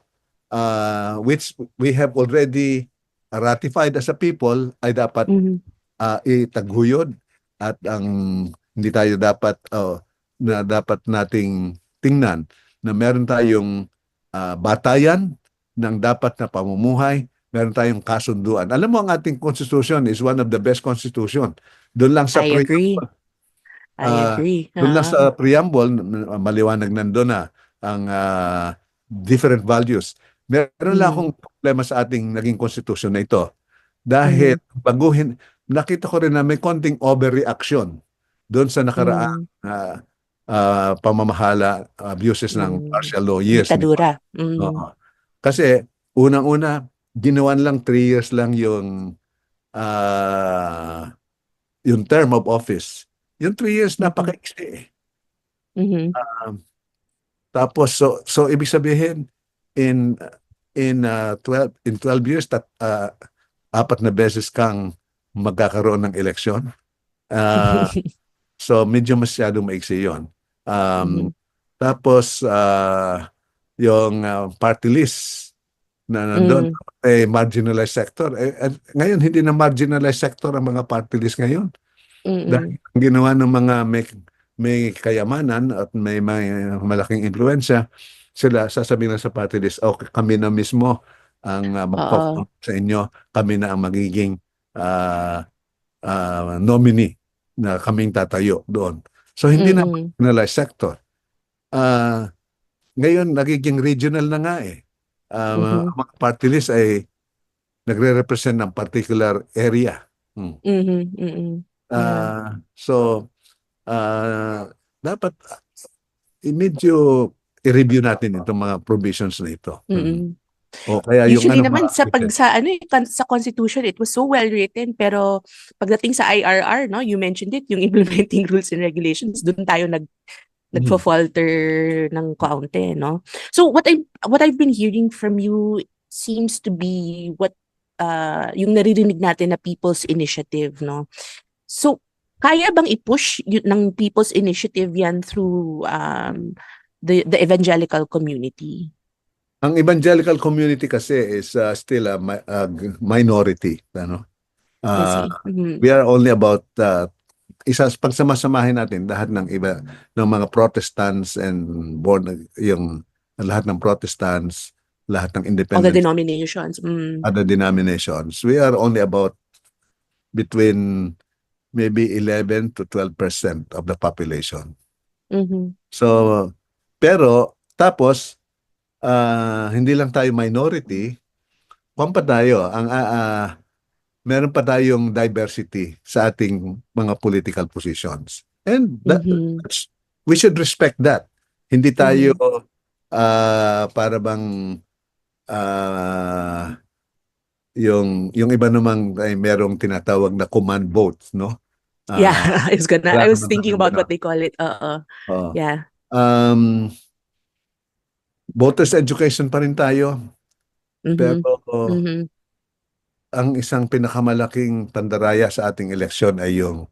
Speaker 2: which we have already ratified as a people, ay dapat
Speaker 1: Mhm.
Speaker 2: itaguyod at ang hindi tayo dapat na dapat nating tingnan na meron tayong batayan ng dapat na pamumuhay, meron tayong kasunduan. Alam mo, ang ating constitution is one of the best constitution. Doon lang sa
Speaker 1: I agree. I
Speaker 2: Ah,
Speaker 1: agree.
Speaker 2: doon lang sa preamble, maliwanag nandoon na ang different values. Meron lang akong
Speaker 1: Mhm.
Speaker 2: problema sa ating naging konstitusyon na ito. Dahil
Speaker 1: Mhm.
Speaker 2: baguhin, nakita ko rin na may konting overreaction doon sa nakaraang
Speaker 1: Mhm.
Speaker 2: pamamahala, abuses ng
Speaker 1: Ng
Speaker 2: martial law years. Di ba?
Speaker 1: diktadura. Mhm.
Speaker 2: Oo. Kasi unang-una, ginawan lang 3 years lang yung term of office. Yung 3 years,
Speaker 1: Mhm.
Speaker 2: napaka-iksi eh.
Speaker 1: Mhm.
Speaker 2: Tapos so ibig sabihin in in 12 years 4 na beses kang magkakaroon ng eleksyon. Ah, so medyo masyadong maiksi 'yon. Um,
Speaker 1: Mhm.
Speaker 2: tapos yung party list na nandoon
Speaker 1: Mhm.
Speaker 2: marginalized sector. Ngayon hindi na marginalized sector ang mga party list ngayon. Dahil
Speaker 1: Mhm.
Speaker 2: ang ginawa ng mga may kayamanan at may malaking impluensya, sila sasabihin na sa party list, okay, kami na mismo ang
Speaker 1: Oo.
Speaker 2: magpo-front sa inyo, kami na ang magiging nominee na kaming tatayo doon. So hindi na
Speaker 1: Mhm.
Speaker 2: marginalized sector. Ah, ngayon nagiging regional na nga eh.
Speaker 1: Mhm.
Speaker 2: Ang mga party list ay nagre-represent ng particular area. Hmm.
Speaker 1: Mhm. Mhm. Yeah.
Speaker 2: So dapat medyo i-review natin itong mga provisions na ito.
Speaker 1: Mm.
Speaker 2: O kaya yung
Speaker 1: Usually
Speaker 2: ano mga
Speaker 1: naman sa ano eh, sa constitution it was so well written, pero pagdating sa IRR, no, you mentioned it, yung implementing rules and regulations, doon tayo
Speaker 2: Mhm.
Speaker 1: nagfo-falter ng kaunti, no? So what I've been hearing from you seems to be what yung naririnig natin na people's initiative, no? So kaya bang i-push ng people's initiative yan through the evangelical community?
Speaker 2: Ang evangelical community kasi is still a minority, ano?
Speaker 1: I
Speaker 2: Uh,
Speaker 1: see. Mm-hmm.
Speaker 2: we are only about pagsamasamahin natin lahat ng iba ng mga Protestants and yung lahat ng Protestants, lahat ng
Speaker 1: All the
Speaker 2: independent
Speaker 1: denominations. Mm.
Speaker 2: other denominations. We are only about between maybe 11 to 12% of the population.
Speaker 1: Mm-hmm.
Speaker 2: So, pero tapos hindi lang tayo minority, kung pa tayo, meron pa tayong diversity sa ating mga political positions. And
Speaker 1: Mm-hmm.
Speaker 2: we should respect that. Hindi tayo
Speaker 1: Mm-hmm.
Speaker 2: para bang yung iba namang ay merong tinatawag na command votes, no?
Speaker 1: Yeah,
Speaker 2: Ah, wala
Speaker 1: I was
Speaker 2: naman
Speaker 1: thinking
Speaker 2: tayong
Speaker 1: about what
Speaker 2: gano'n.
Speaker 1: they call it.
Speaker 2: Oo.
Speaker 1: Yeah.
Speaker 2: Um, voters education pa rin tayo,
Speaker 1: Mm-hmm.
Speaker 2: pero
Speaker 1: Mm-hmm.
Speaker 2: ang isang pinakamalaking pandaraya sa ating eleksyon ay yung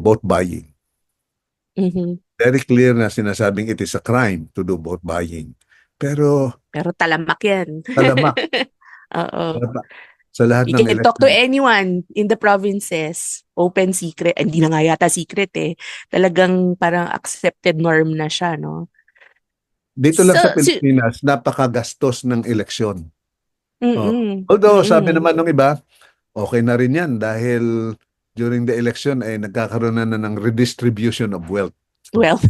Speaker 2: vote buying.
Speaker 1: Mm-hmm.
Speaker 2: Very clear na sinasabing it is a crime to do vote buying. Pero
Speaker 1: Pero talamak yan.
Speaker 2: talamak
Speaker 1: Oo.
Speaker 2: sa lahat
Speaker 1: You
Speaker 2: ng
Speaker 1: can talk to
Speaker 2: election.
Speaker 1: anyone in the provinces. Open secret. Hindi na nga yata secret eh. Talagang parang accepted norm na siya, no?
Speaker 2: Dito lang sa
Speaker 1: So,
Speaker 2: Pilipinas, napakagastos ng eleksyon. Oh.
Speaker 1: mm-mm.
Speaker 2: Although sabi
Speaker 1: Mm-mm.
Speaker 2: naman ng iba, okay na rin yan dahil during the election ay nagkakaroon na ng redistribution of wealth.
Speaker 1: Well,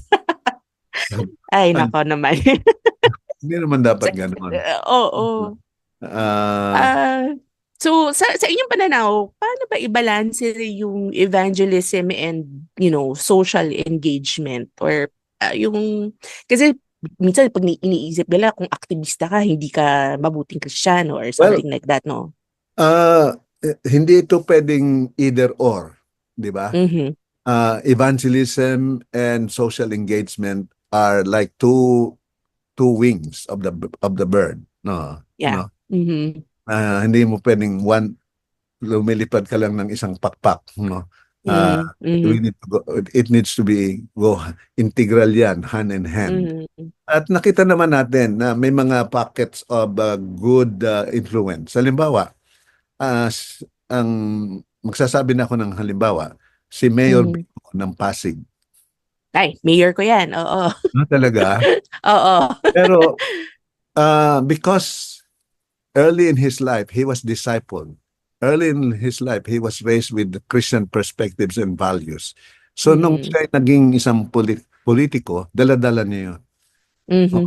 Speaker 1: ay nako naman.
Speaker 2: Hindi naman dapat
Speaker 1: Sa-
Speaker 2: ganoon.
Speaker 1: Oo.
Speaker 2: Ah,
Speaker 1: Ah, so sa inyong pananaw, paano ba i-balanse yung evangelism and, social engagement or yung kasi minsan pag iniisip nila kung aktivista ka, hindi ka mabuting Kristiyano or
Speaker 2: well,
Speaker 1: something like that, no?
Speaker 2: hindi ito pwedeng either or, di ba?
Speaker 1: Mhm.
Speaker 2: Evangelism and social engagement are like two wings of the bird, no?
Speaker 1: Yeah.
Speaker 2: No.
Speaker 1: Mhm.
Speaker 2: Hindi mo pwedeng lumilipad ka lang ng isang pakpak, no?
Speaker 1: Mhm.
Speaker 2: We
Speaker 1: Mhm.
Speaker 2: need to go, it needs to go integral yan, hand in hand.
Speaker 1: Mhm.
Speaker 2: At nakita naman natin na may mga pockets of good influence. Halimbawa, ang magsasabi na ako ng halimbawa, si Mayor
Speaker 1: Mhm.
Speaker 2: Bico ng Pasig.
Speaker 1: Ay, mayor ko 'yan. Oo.
Speaker 2: No, talaga?
Speaker 1: Oo.
Speaker 2: Pero because early in his life, he was discipled. Early in his life, he was raised with the Christian perspectives and values. So nung
Speaker 1: Mm.
Speaker 2: siya naging isang politiko, dala-dala niya yun.
Speaker 1: Mhm.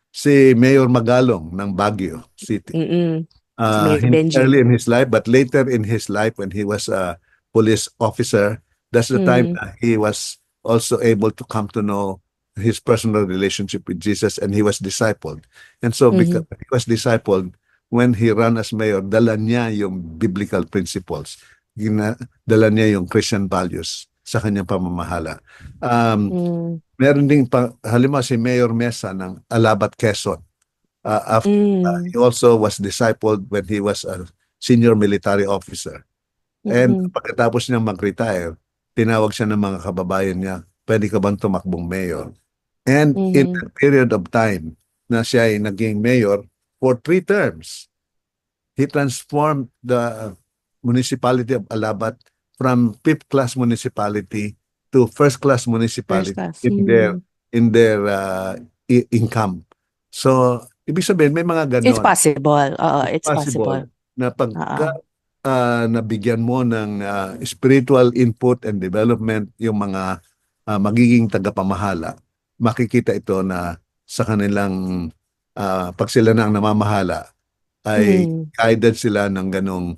Speaker 2: Si Mayor Magalong ng Baguio City.
Speaker 1: Mm. Si Mayor
Speaker 2: Hindi
Speaker 1: Benji.
Speaker 2: early in his life, but later in his life when he was a police officer, that's the time
Speaker 1: Mhm.
Speaker 2: that he was also able to come to know his personal relationship with Jesus, and he was discipled. And so because
Speaker 1: Mhm.
Speaker 2: he was discipled, when he ran as mayor, dala niya yung biblical principles. Dala niya yung Christian values sa kanyang pamamahala. Um,
Speaker 1: Mm.
Speaker 2: Meron ding halimbawa si Mayor Mesa ng Alabat, Quezon.
Speaker 1: Mm.
Speaker 2: He also was discipled when he was a senior military officer. And
Speaker 1: Mhm.
Speaker 2: pagkatapos niya mag-retire, tinawag siya ng mga kababayan niya, pwede ka bang tumakbong mayor? And in
Speaker 1: Mhm.
Speaker 2: that period of time na siya ay naging mayor for 3 terms, he transformed the municipality of Alabat from fifth-class municipality to first-class
Speaker 1: First
Speaker 2: municipality
Speaker 1: class.
Speaker 2: in their income. So, ibig sabihin, may mga
Speaker 1: It's
Speaker 2: ganon.
Speaker 1: possible. Oo,
Speaker 2: It's
Speaker 1: it's
Speaker 2: possible
Speaker 1: possible.
Speaker 2: na
Speaker 1: Oo.
Speaker 2: pagka nabigyan mo ng spiritual input and development yung mga magiging tagapamahala, makikita ito na sa kanilang pag sila na ang namamahala, ay
Speaker 1: Mm.
Speaker 2: guided sila ng ganong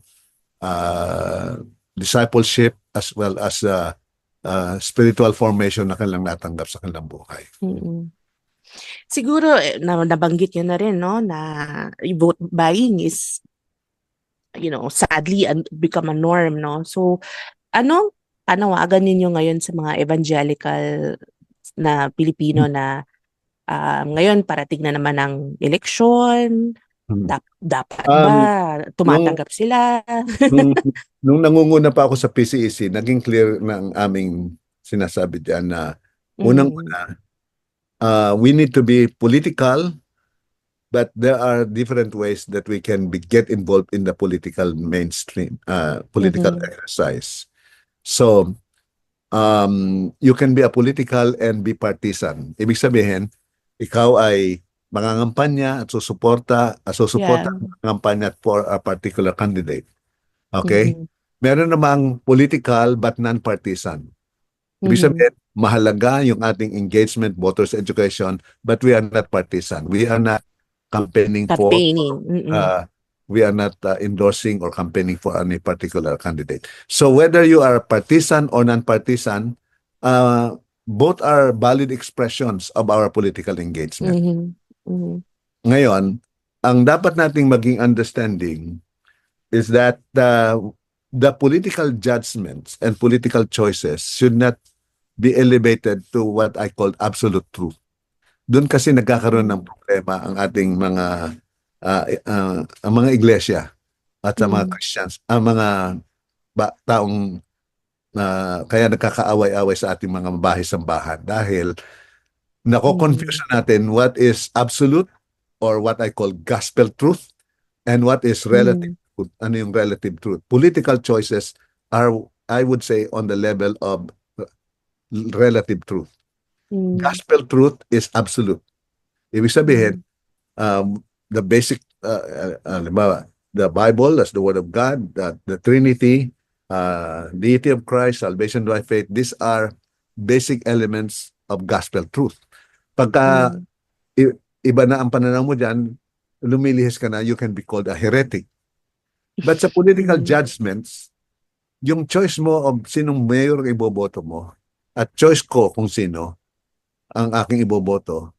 Speaker 2: uh, discipleship as well as spiritual formation na kanilang natanggap sa kanilang buhay.
Speaker 1: Mm. Siguro nabanggit niyo na rin no na vote buying is sadly become a norm, no? So anong panawagan ninyo ngayon sa mga evangelical na Pilipino na ngayon parating na naman ang eleksyon,
Speaker 2: Hmm.
Speaker 1: dapat ba
Speaker 2: Um, nung,
Speaker 1: tumatanggap sila?
Speaker 2: nung nangunguna pa ako sa PCEC, naging clear na ang aming sinasabi diyan na
Speaker 1: Mm.
Speaker 2: unang-una, we need to be political, but there are different ways that we can get involved in the political mainstream, political
Speaker 1: Mhm.
Speaker 2: exercise. So, you can be a political and be partisan. Ibig sabihin, ikaw ay mangangampanya at susuporta
Speaker 1: Yeah.
Speaker 2: at mangangampanya for a particular candidate. Okay?
Speaker 1: Mhm.
Speaker 2: Meron namang political but non-partisan. Ibig
Speaker 1: Mhm.
Speaker 2: sabihin, mahalaga yung ating engagement, voters education, but we are not partisan. We are not campaigning for,
Speaker 1: Campaigning. Mm.
Speaker 2: uh, we are not endorsing or campaigning for any particular candidate. So whether you are partisan or non-partisan, both are valid expressions of our political engagement.
Speaker 1: Mhm. Mhm.
Speaker 2: Ngayon, ang dapat nating maging understanding is that the political judgments and political choices should not be elevated to what I call absolute truth. Doon kasi nagkakaroon ng problema ang ating ang mga iglesia at sa mga
Speaker 1: Mhm.
Speaker 2: Christians, ang mga taong kaya nagkakaaway-away sa ating mga bahay-sambahan dahil nako-confuse
Speaker 1: Mhm.
Speaker 2: natin what is absolute or what I call gospel truth and what is relative
Speaker 1: Mhm.
Speaker 2: truth. Ano yung relative truth? Political choices are, I would say, on the level of relative truth.
Speaker 1: Mhm.
Speaker 2: Gospel truth is absolute. Ibig sabihin,
Speaker 1: Mhm.
Speaker 2: the basic, halimbawa, the Bible, that's the Word of God, the Trinity, deity of Christ, salvation by faith, these are basic elements of gospel truth. Pagka
Speaker 1: Mhm.
Speaker 2: iba na ang pananaw mo dyan, lumilihis ka na, you can be called a heretic. But sa political
Speaker 1: Mhm.
Speaker 2: judgments, yung choice mo of sinong mayor ang iboboto mo at choice ko kung sino ang aking iboboto,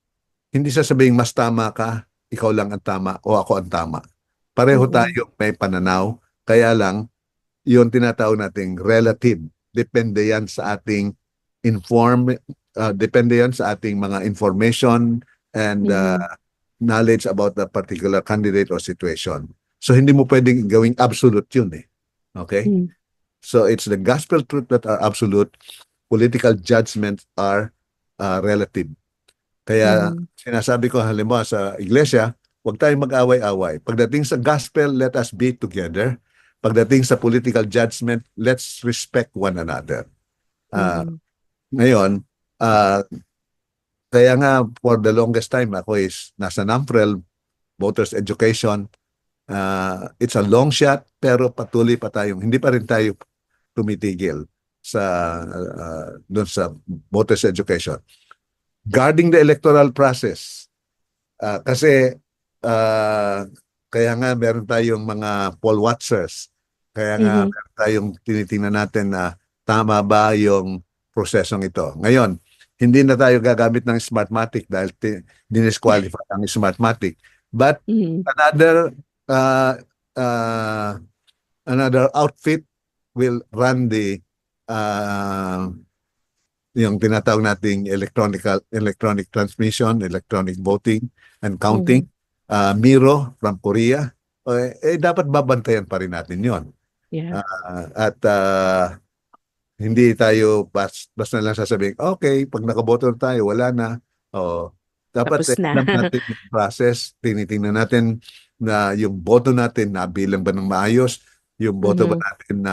Speaker 2: hindi sasabing mas tama ka, ikaw lang ang tama o ako ang tama. Pareho
Speaker 1: Mhm.
Speaker 2: tayo may pananaw, kaya lang yun tinatawag nating relative. Depende yan sa ating informed depende yan sa ating mga information and knowledge about the particular candidate or situation. So hindi mo pwedeng gawing absolute yun eh. Okay?
Speaker 1: Mm.
Speaker 2: So it's the gospel truth that are absolute. Political judgments are relative. Kaya sinasabi ko halimbawa sa iglesia, huwag tayong mag-away-away. Pagdating sa gospel, let us be together. Pagdating sa political judgment, let's respect one another. Ngayon, kaya nga for the longest time ako is nasa NAMFREL, voters education. It's a long shot pero patuloy pa tayong, hindi pa rin tayo tumitigil sa doon sa voters education. Guarding the electoral process. Kasi kaya nga meron tayong mga poll watchers. Kaya nga meron tayong tinitingnan natin na tama ba yung prosesong ito. Ngayon, hindi na tayo gagamit ng Smartmatic dahil dinisqualify ang Smartmatic. But another outfit will run the yung tinatawag nating electronic transmission, electronic voting and counting. Miro from Korea. Dapat babantayan pa rin natin yon.
Speaker 1: Yeah.
Speaker 2: At hindi tayo basta lang sasabihin, okay, pag nakaboto tayo, wala na. Dapat
Speaker 1: Tapos na.
Speaker 2: alam natin yung process, tinitingnan natin na yung boto natin nabilang ba ng maayos, yung boto ba natin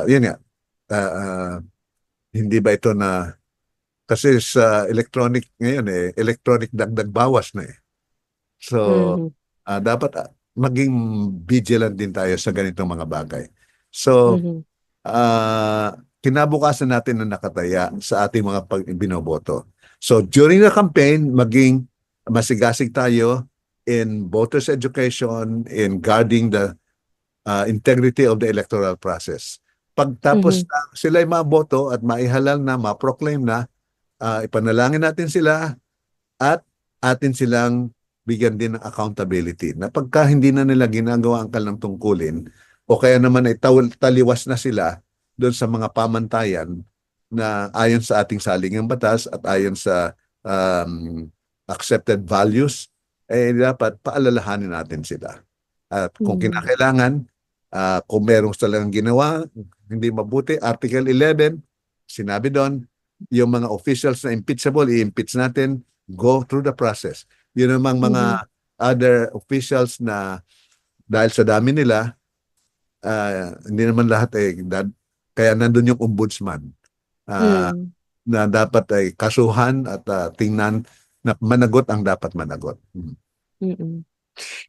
Speaker 2: yun nga, hindi ba ito na, kasi sa electronic ngayon electronic dagdag bawas na eh. So, dapat maging vigilant din tayo sa ganitong mga bagay. So, kinabukasan natin na nakataya sa ating mga binoboto. So, during the campaign, maging masigasig tayo in voters education, in guarding the integrity of the electoral process. Pagtapos na sila ay maboto at maihalal na, ma-proclaim na, ipanalangin natin sila at atin silang bigyan din ng accountability. Na pagka hindi na nila ginagawa ang kanilang tungkulin o kaya naman ay taliwas na sila doon sa mga pamantayan na ayon sa ating salingang batas at ayon sa accepted values, dapat paalalahanin natin sila. At kung kinakailangan, kung merong talagang ginawa, hindi mabuti, Article 11, sinabi doon, yung mga officials na impeachable, i-impeach natin, go through the process. Yun namang mga other officials na dahil sa dami nila, hindi naman lahat kaya nandun yung ombudsman na dapat ay kasuhan at tingnan na managot ang dapat managot.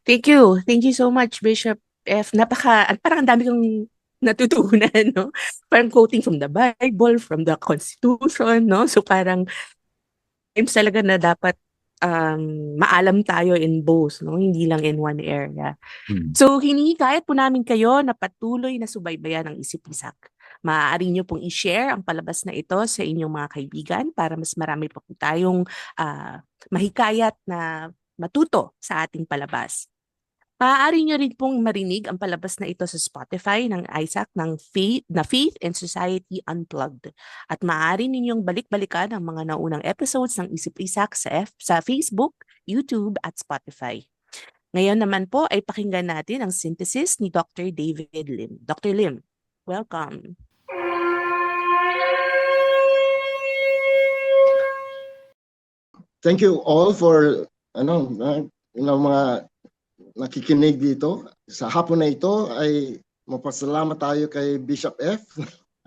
Speaker 1: Thank you. Thank you so much, Bishop F. Parang ang dami kong natutunan, no? Parang quoting from the Bible, from the Constitution, no? So parang times talaga na dapat maalam tayo in both, no? Hindi lang in one area. So hinihikayat po namin kayo na patuloy na subaybayan ang Isip-Isak. Maaari nyo pong i-share ang palabas na ito sa inyong mga kaibigan para mas marami pa po tayong mahikayat na matuto sa ating palabas. Maaari nyo rin pong marinig ang palabas na ito sa Spotify ng ISAC ng Faith and Society Unplugged. At maaari ninyong balik-balikan ang mga naunang episodes ng Isip-Isak sa Facebook, YouTube at Spotify. Ngayon naman po ay pakinggan natin ang synthesis ni Dr. David Lim. Dr. Lim, welcome.
Speaker 3: Thank you all for mga nakikinig dito. Sa hapon na ito ay mapasalamat tayo kay Bishop F.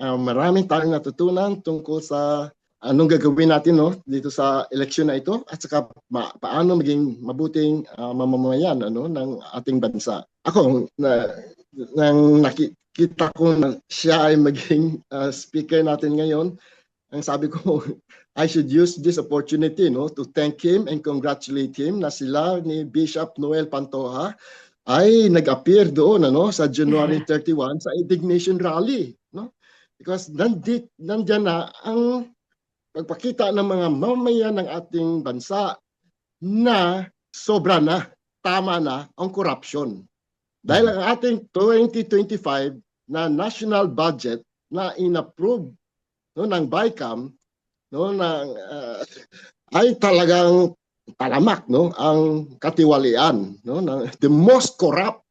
Speaker 3: Maraming tayong natutunan tungkol sa anong gagawin natin dito sa eleksyon na ito at saka paano maging mabuting mamamayan ng ating bansa. Ako, nang nakita ko na siya ay maging speaker natin ngayon, ang sabi ko, I should use this opportunity to thank him and congratulate him na sila ni Bishop Noel Pantoja ay nag-appear doon sa January 31 sa indignation rally. Because nandiyan na ang pagpakita ng mga mamamayan ng ating bansa na sobra na, tama na ang corruption. Dahil ang ating 2025 na national budget na in-approve ng BICAM no na ay talagang talamak, no, ang katiwalian, no, na the most corrupt,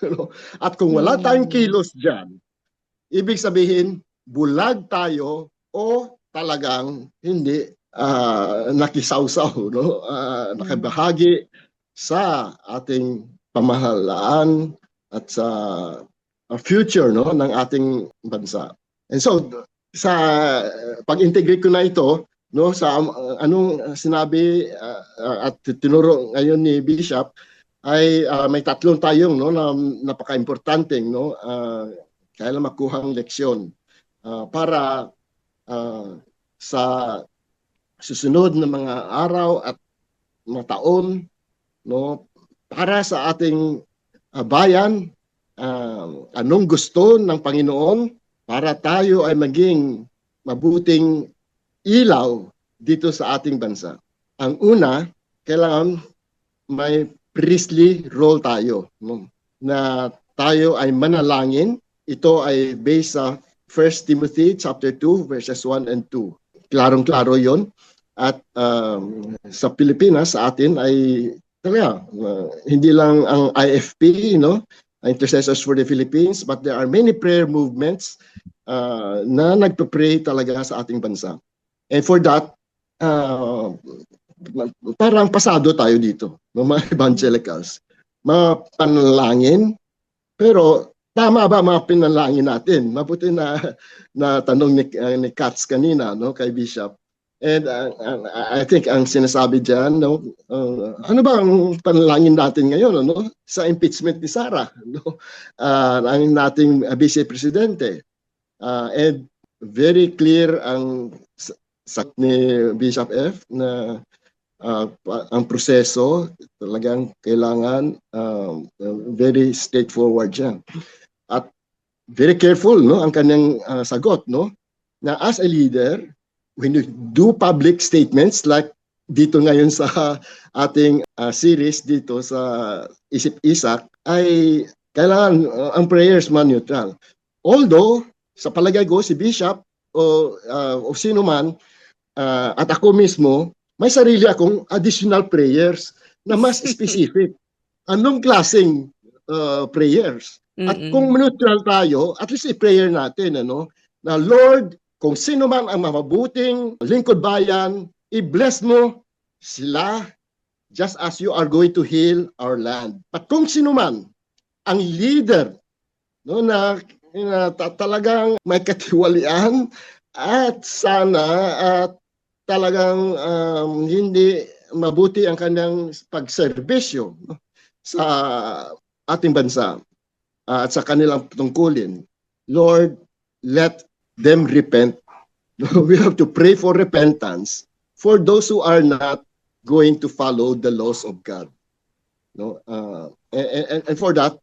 Speaker 3: no? At kung wala tayong kilos diyan, ibig sabihin bulag tayo o talagang hindi nakisawsaw, no, nakabahagi sa ating pamahalaan at sa future, no, ng ating bansa. And so sa pag-integrate ko na ito, no, sa anong sinabi at tinuro ngayon ni Bishop ay may tatlong tayong, no, na napaka-importanteng, no, kailan makuhang leksyon para sa susunod na mga araw at mga taon, no, para sa ating bayan, anong gusto ng Panginoon para tayo ay maging mabuting ilaw dito sa ating bansa. Ang una, kailangan may priestly role tayo, no? Na tayo ay manalangin. Ito ay based sa 1 Timothy chapter 2 verses 1 and 2. Klarong-klaro 'yon. At sa Pilipinas, sa atin ay talaga hindi lang ang IFP, no, Intercessors for the Philippines, but there are many prayer movements na nagpe-pray talaga sa ating bansa. And for that, parang pasado tayo dito, mga evangelicals. Mga panalangin, pero tama ba mga pinalangin natin? Mabuti na tanong ni Katz kanina, no, kay Bishop. And I think ang sinasabi diyan, no, ano ba ang panalangin natin ngayon, no, sa impeachment ni Sara, no, ang nating Vice Presidente. And very clear ang ni Bishop F na ang proseso talagang kailangan very straightforward yan. At very careful, no, ang kanyang sagot, no, na as a leader, when you do public statements like dito ngayon sa ating series dito sa Isip Isak, ay kailangan ang prayers man neutral. Although, sa palagay ko, si Bishop o sino man, at ako mismo, may sarili akong additional prayers na mas specific. Anong klaseng prayers? At kung neutral tayo, at least i-prayer natin, ano, na Lord, kung sino man ang mabuting lingkod bayan, i-bless mo sila just as you are going to heal our land. At kung sino man ang leader, no, na talagang may katiwalian at sana at talagang hindi mabuti ang kanyang pagserbisyo, no, sa ating bansa at sa kanilang tungkulin. Lord, let them repent. We have to pray for repentance for those who are not going to follow the laws of God. No, and for that,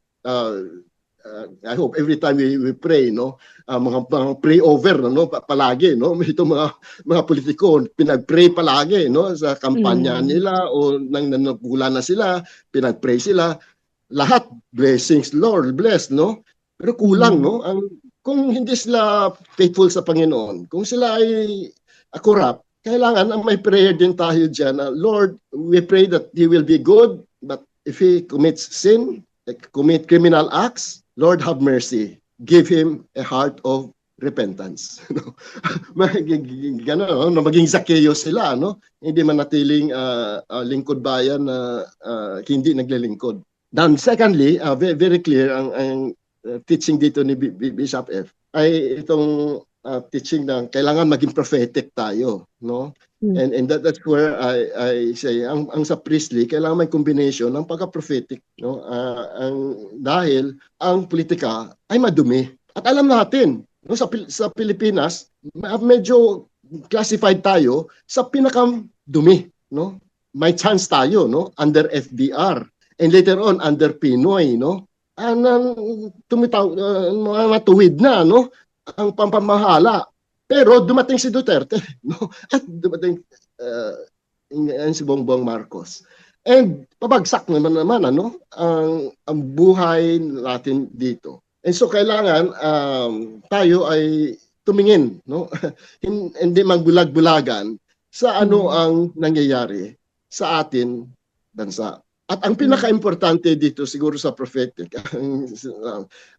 Speaker 3: I hope every time we pray, no, mga pray over, no, palagi, no, itong mga politiko pinag-pray palagi, no, sa kampanya nila o nang nanagula na sila, pinag-pray sila, lahat blessings, Lord bless, no, pero kulang, no, kung hindi sila faithful sa Panginoon, kung sila ay corrupt, kailangan may prayer din tayo dyan. Lord, we pray that He will be good, but if He commits sin, commit criminal acts, Lord have mercy. Give him a heart of repentance. Gano'n, no? Maging Zacchaeus sila, no? Hindi manatiling lingkod bayan na hindi naglilingkod. Then secondly, very clear ang teaching dito ni Bishop F ay itong teaching na kailangan maging prophetic tayo, no? And that's where I say ang sa priestly kailangan may combination ng pagka-prophetic, no? Dahil ang politika ay madumi. At alam natin, no, sa Pilipinas, medyo classified tayo sa pinakadumi, no? May chance tayo, no, under FBR and later on under Pinoy, no? Mga tuwid na, no, ang pampamahala. Pero dumating si Duterte, no, at dumating si Bongbong Marcos. And pabagsak naman ano, ang buhay natin dito. And so kailangan tayo ay tumingin, no? Hindi magbulag-bulagan sa ano ang nangyayari sa atin bansa. At ang pinaka-importante dito siguro sa prophetic,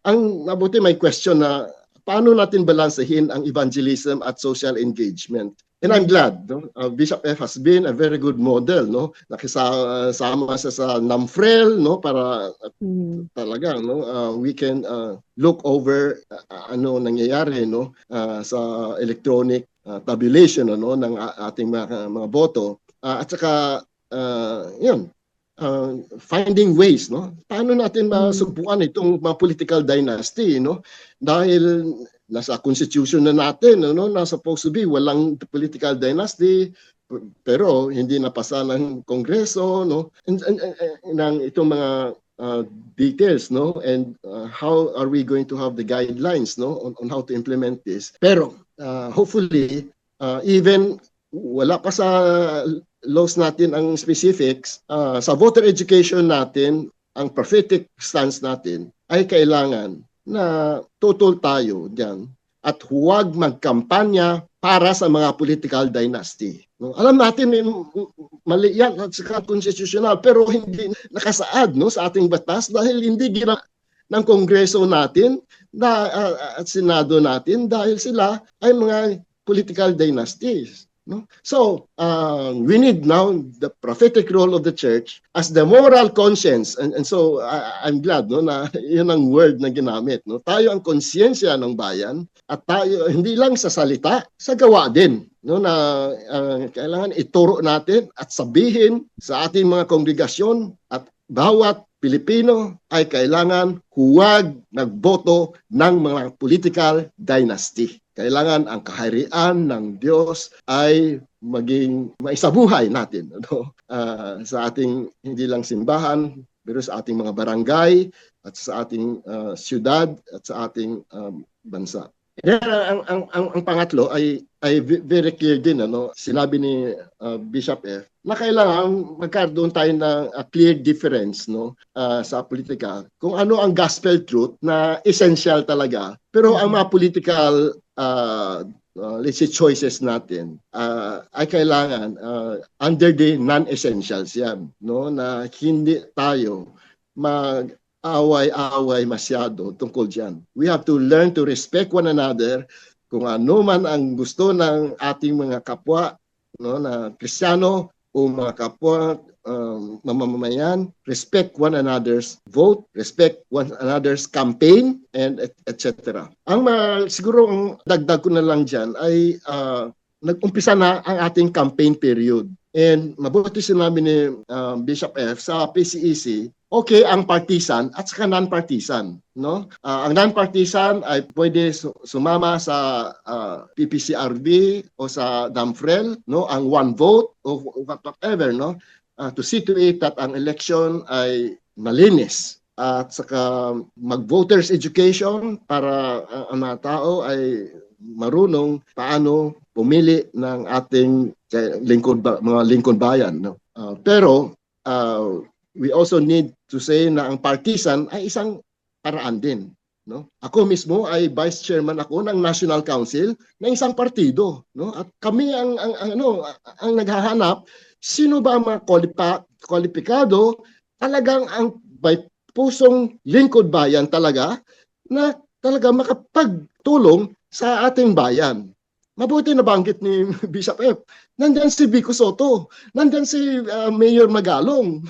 Speaker 3: ang mabuti may question na paano natin balansehin ang evangelism at social engagement. And I'm glad, no? Bishop F has been a very good model, no? Nakisama siya sa NAMFREL, no? Para talaga, no? We can look over ano nangyayari, no? Sa electronic tabulation, no? Ng ating mga boto. At saka, yun, finding ways, no? Paano natin masubukan itong mga political dynasty, no? Dahil nasa constitution na natin, no? Na supposed to be walang political dynasty, pero hindi napasa ng kongreso, no? Ng itong mga details, no? And how are we going to have the guidelines, no? On how to implement this. Pero hopefully, even wala pa sa laws natin ang specifics, sa voter education natin, ang prophetic stance natin ay kailangan na tutol tayo diyan at huwag magkampanya para sa mga political dynasty. No? Alam natin mali yan at saka constitutional pero hindi nakasaad, no, sa ating batas dahil hindi gina ng kongreso natin at senado natin dahil sila ay mga political dynasties. No? So, we need now the prophetic role of the church as the moral conscience. And so, I'm glad, no, na yun ang word na ginamit. No? Tayo ang konsyensya ng bayan at tayo, hindi lang sa salita, sa gawa din. No, na kailangan ituro natin at sabihin sa ating mga kongregasyon at bawat Pilipino ay kailangan huwag nagboto ng mga political dynasty. Kailangan ang kaharian ng Diyos ay maging maisabuhay natin, ano? Sa ating hindi lang simbahan, pero sa ating mga barangay at sa ating siyudad at sa ating bansa. Ang pangatlo ay very clear din, ano? Sinabi ni Bishop F na kailangan magkaroon tayo ng clear difference, no, sa politika kung ano ang gospel truth na essential talaga pero ang mga political let's say choices natin ay kailangan under the non-essentials yan, no, na hindi tayo mag-away-away masyado tungkol dyan. We have to learn to respect one another kung ano man ang gusto ng ating mga kapwa, no, na Kristiyano o mga kapwa mamamayan, respect one another's vote, respect one another's campaign, and etc. Ang siguro ang dagdag ko na lang dyan ay nag-umpisa na ang ating campaign period. And mabuti sinabi ni Bishop F sa PCEC, okay ang partisan at saka non-partisan, no? Ang non-partisan ay pwede sumama sa PPCRB o sa NAMFREL, no? Ang one vote o whatever, no? To see to it that ang election ay malinis at saka mag-voters education para ang mga tao ay marunong paano pumili ng ating mga lingkod bayan, no? Pero we also need to say na ang partisan ay isang paraan din, no? Ako mismo ay vice chairman ako ng National Council ng isang partido, no? At kami ang naghahanap sino ba ang mga kwalipikado talagang ang by pusong lingkod bayan talaga na talaga makapagtulong sa ating bayan. Mabuti nabanggit ni Bishop F. Nandyan si Vico Soto, nandyan si Mayor Magalong.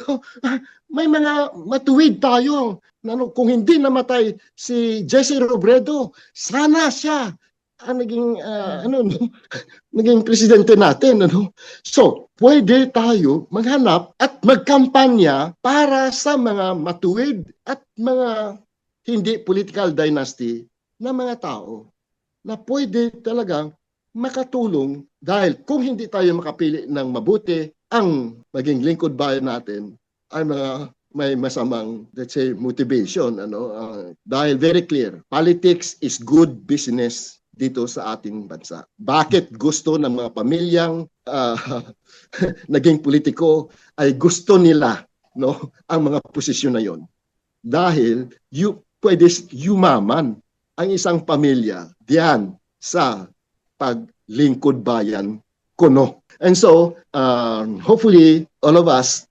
Speaker 3: May mga matuwid tayo. Kung hindi namatay si Jesse Robredo, sana siya ang naging presidente natin, ano? So, pwede tayo maghanap at magkampanya para sa mga matuwid at mga hindi political dynasty na mga tao na pwede talagang makatulong dahil kung hindi tayo makapili ng mabuti, ang maging lingkod bayan natin ay may masamang, let's say, motivation, ano? Dahil very clear, politics is good business dito sa ating bansa. Bakit gusto ng mga pamilyang naging politiko ay gusto nila, no, ang mga posisyon na yon? Dahil pwede yumaman ang isang pamilya diyan sa paglingkod bayan kuno. And so, hopefully, all of us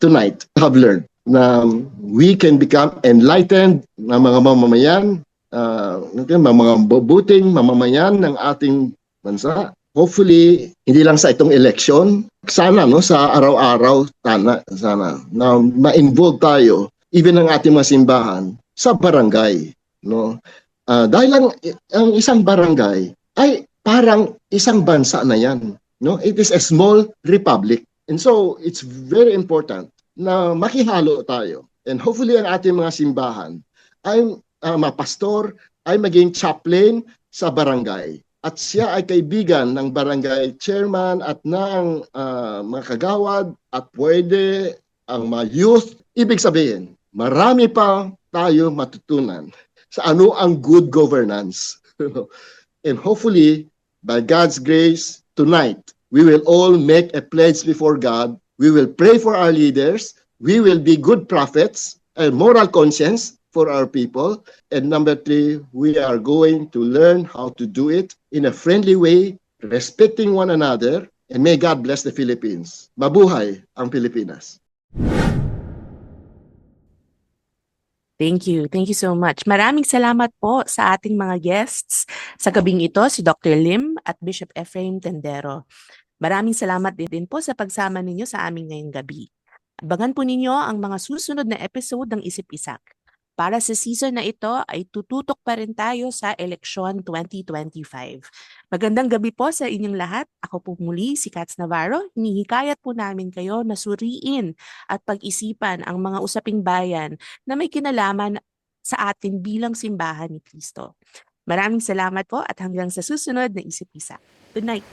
Speaker 3: tonight have learned na we can become enlightened na mga mamamayan, mga buting mamamayan ng ating bansa. Hopefully, hindi lang sa itong election, sana sa araw-araw, sana na ma-involve tayo, even ang ating mga simbahan, sa barangay. No? Dahil ang isang barangay ay parang isang bansa na yan. No? It is a small republic. And so, it's very important na makihalo tayo. And hopefully, ang ating mga simbahan ay mapastor, ay maging chaplain sa barangay. At siya ay kaibigan ng barangay chairman at ng mga kagawad at pwede ang mga youth. Ibig sabihin, marami pa tayo matutunan sa ano ang good governance. And hopefully, by God's grace, tonight, we will all make a pledge before God. We will pray for our leaders. We will be good prophets, a moral conscience for our people. And number 3, we are going to learn how to do it in a friendly way, respecting one another, and may God bless the Philippines. Mabuhay ang Pilipinas.
Speaker 1: Thank you. Thank you so much. Maraming salamat po sa ating mga guests sa gabing ito, si Dr. Lim at Bishop Ephraim Tendero. Maraming salamat din po sa pagsama ninyo sa amin ngayong gabi. Abangan po ninyo ang mga susunod na episode ng Isip-Isak. Para sa season na ito ay tututok pa rin tayo sa eleksyon 2025. Magandang gabi po sa inyong lahat. Ako po muli si Katz Navarro. Hinihikayat po namin kayo na suriin at pag-isipan ang mga usaping bayan na may kinalaman sa atin bilang simbahan ni Kristo. Maraming salamat po at hanggang sa susunod na Isip-Isak. Good night.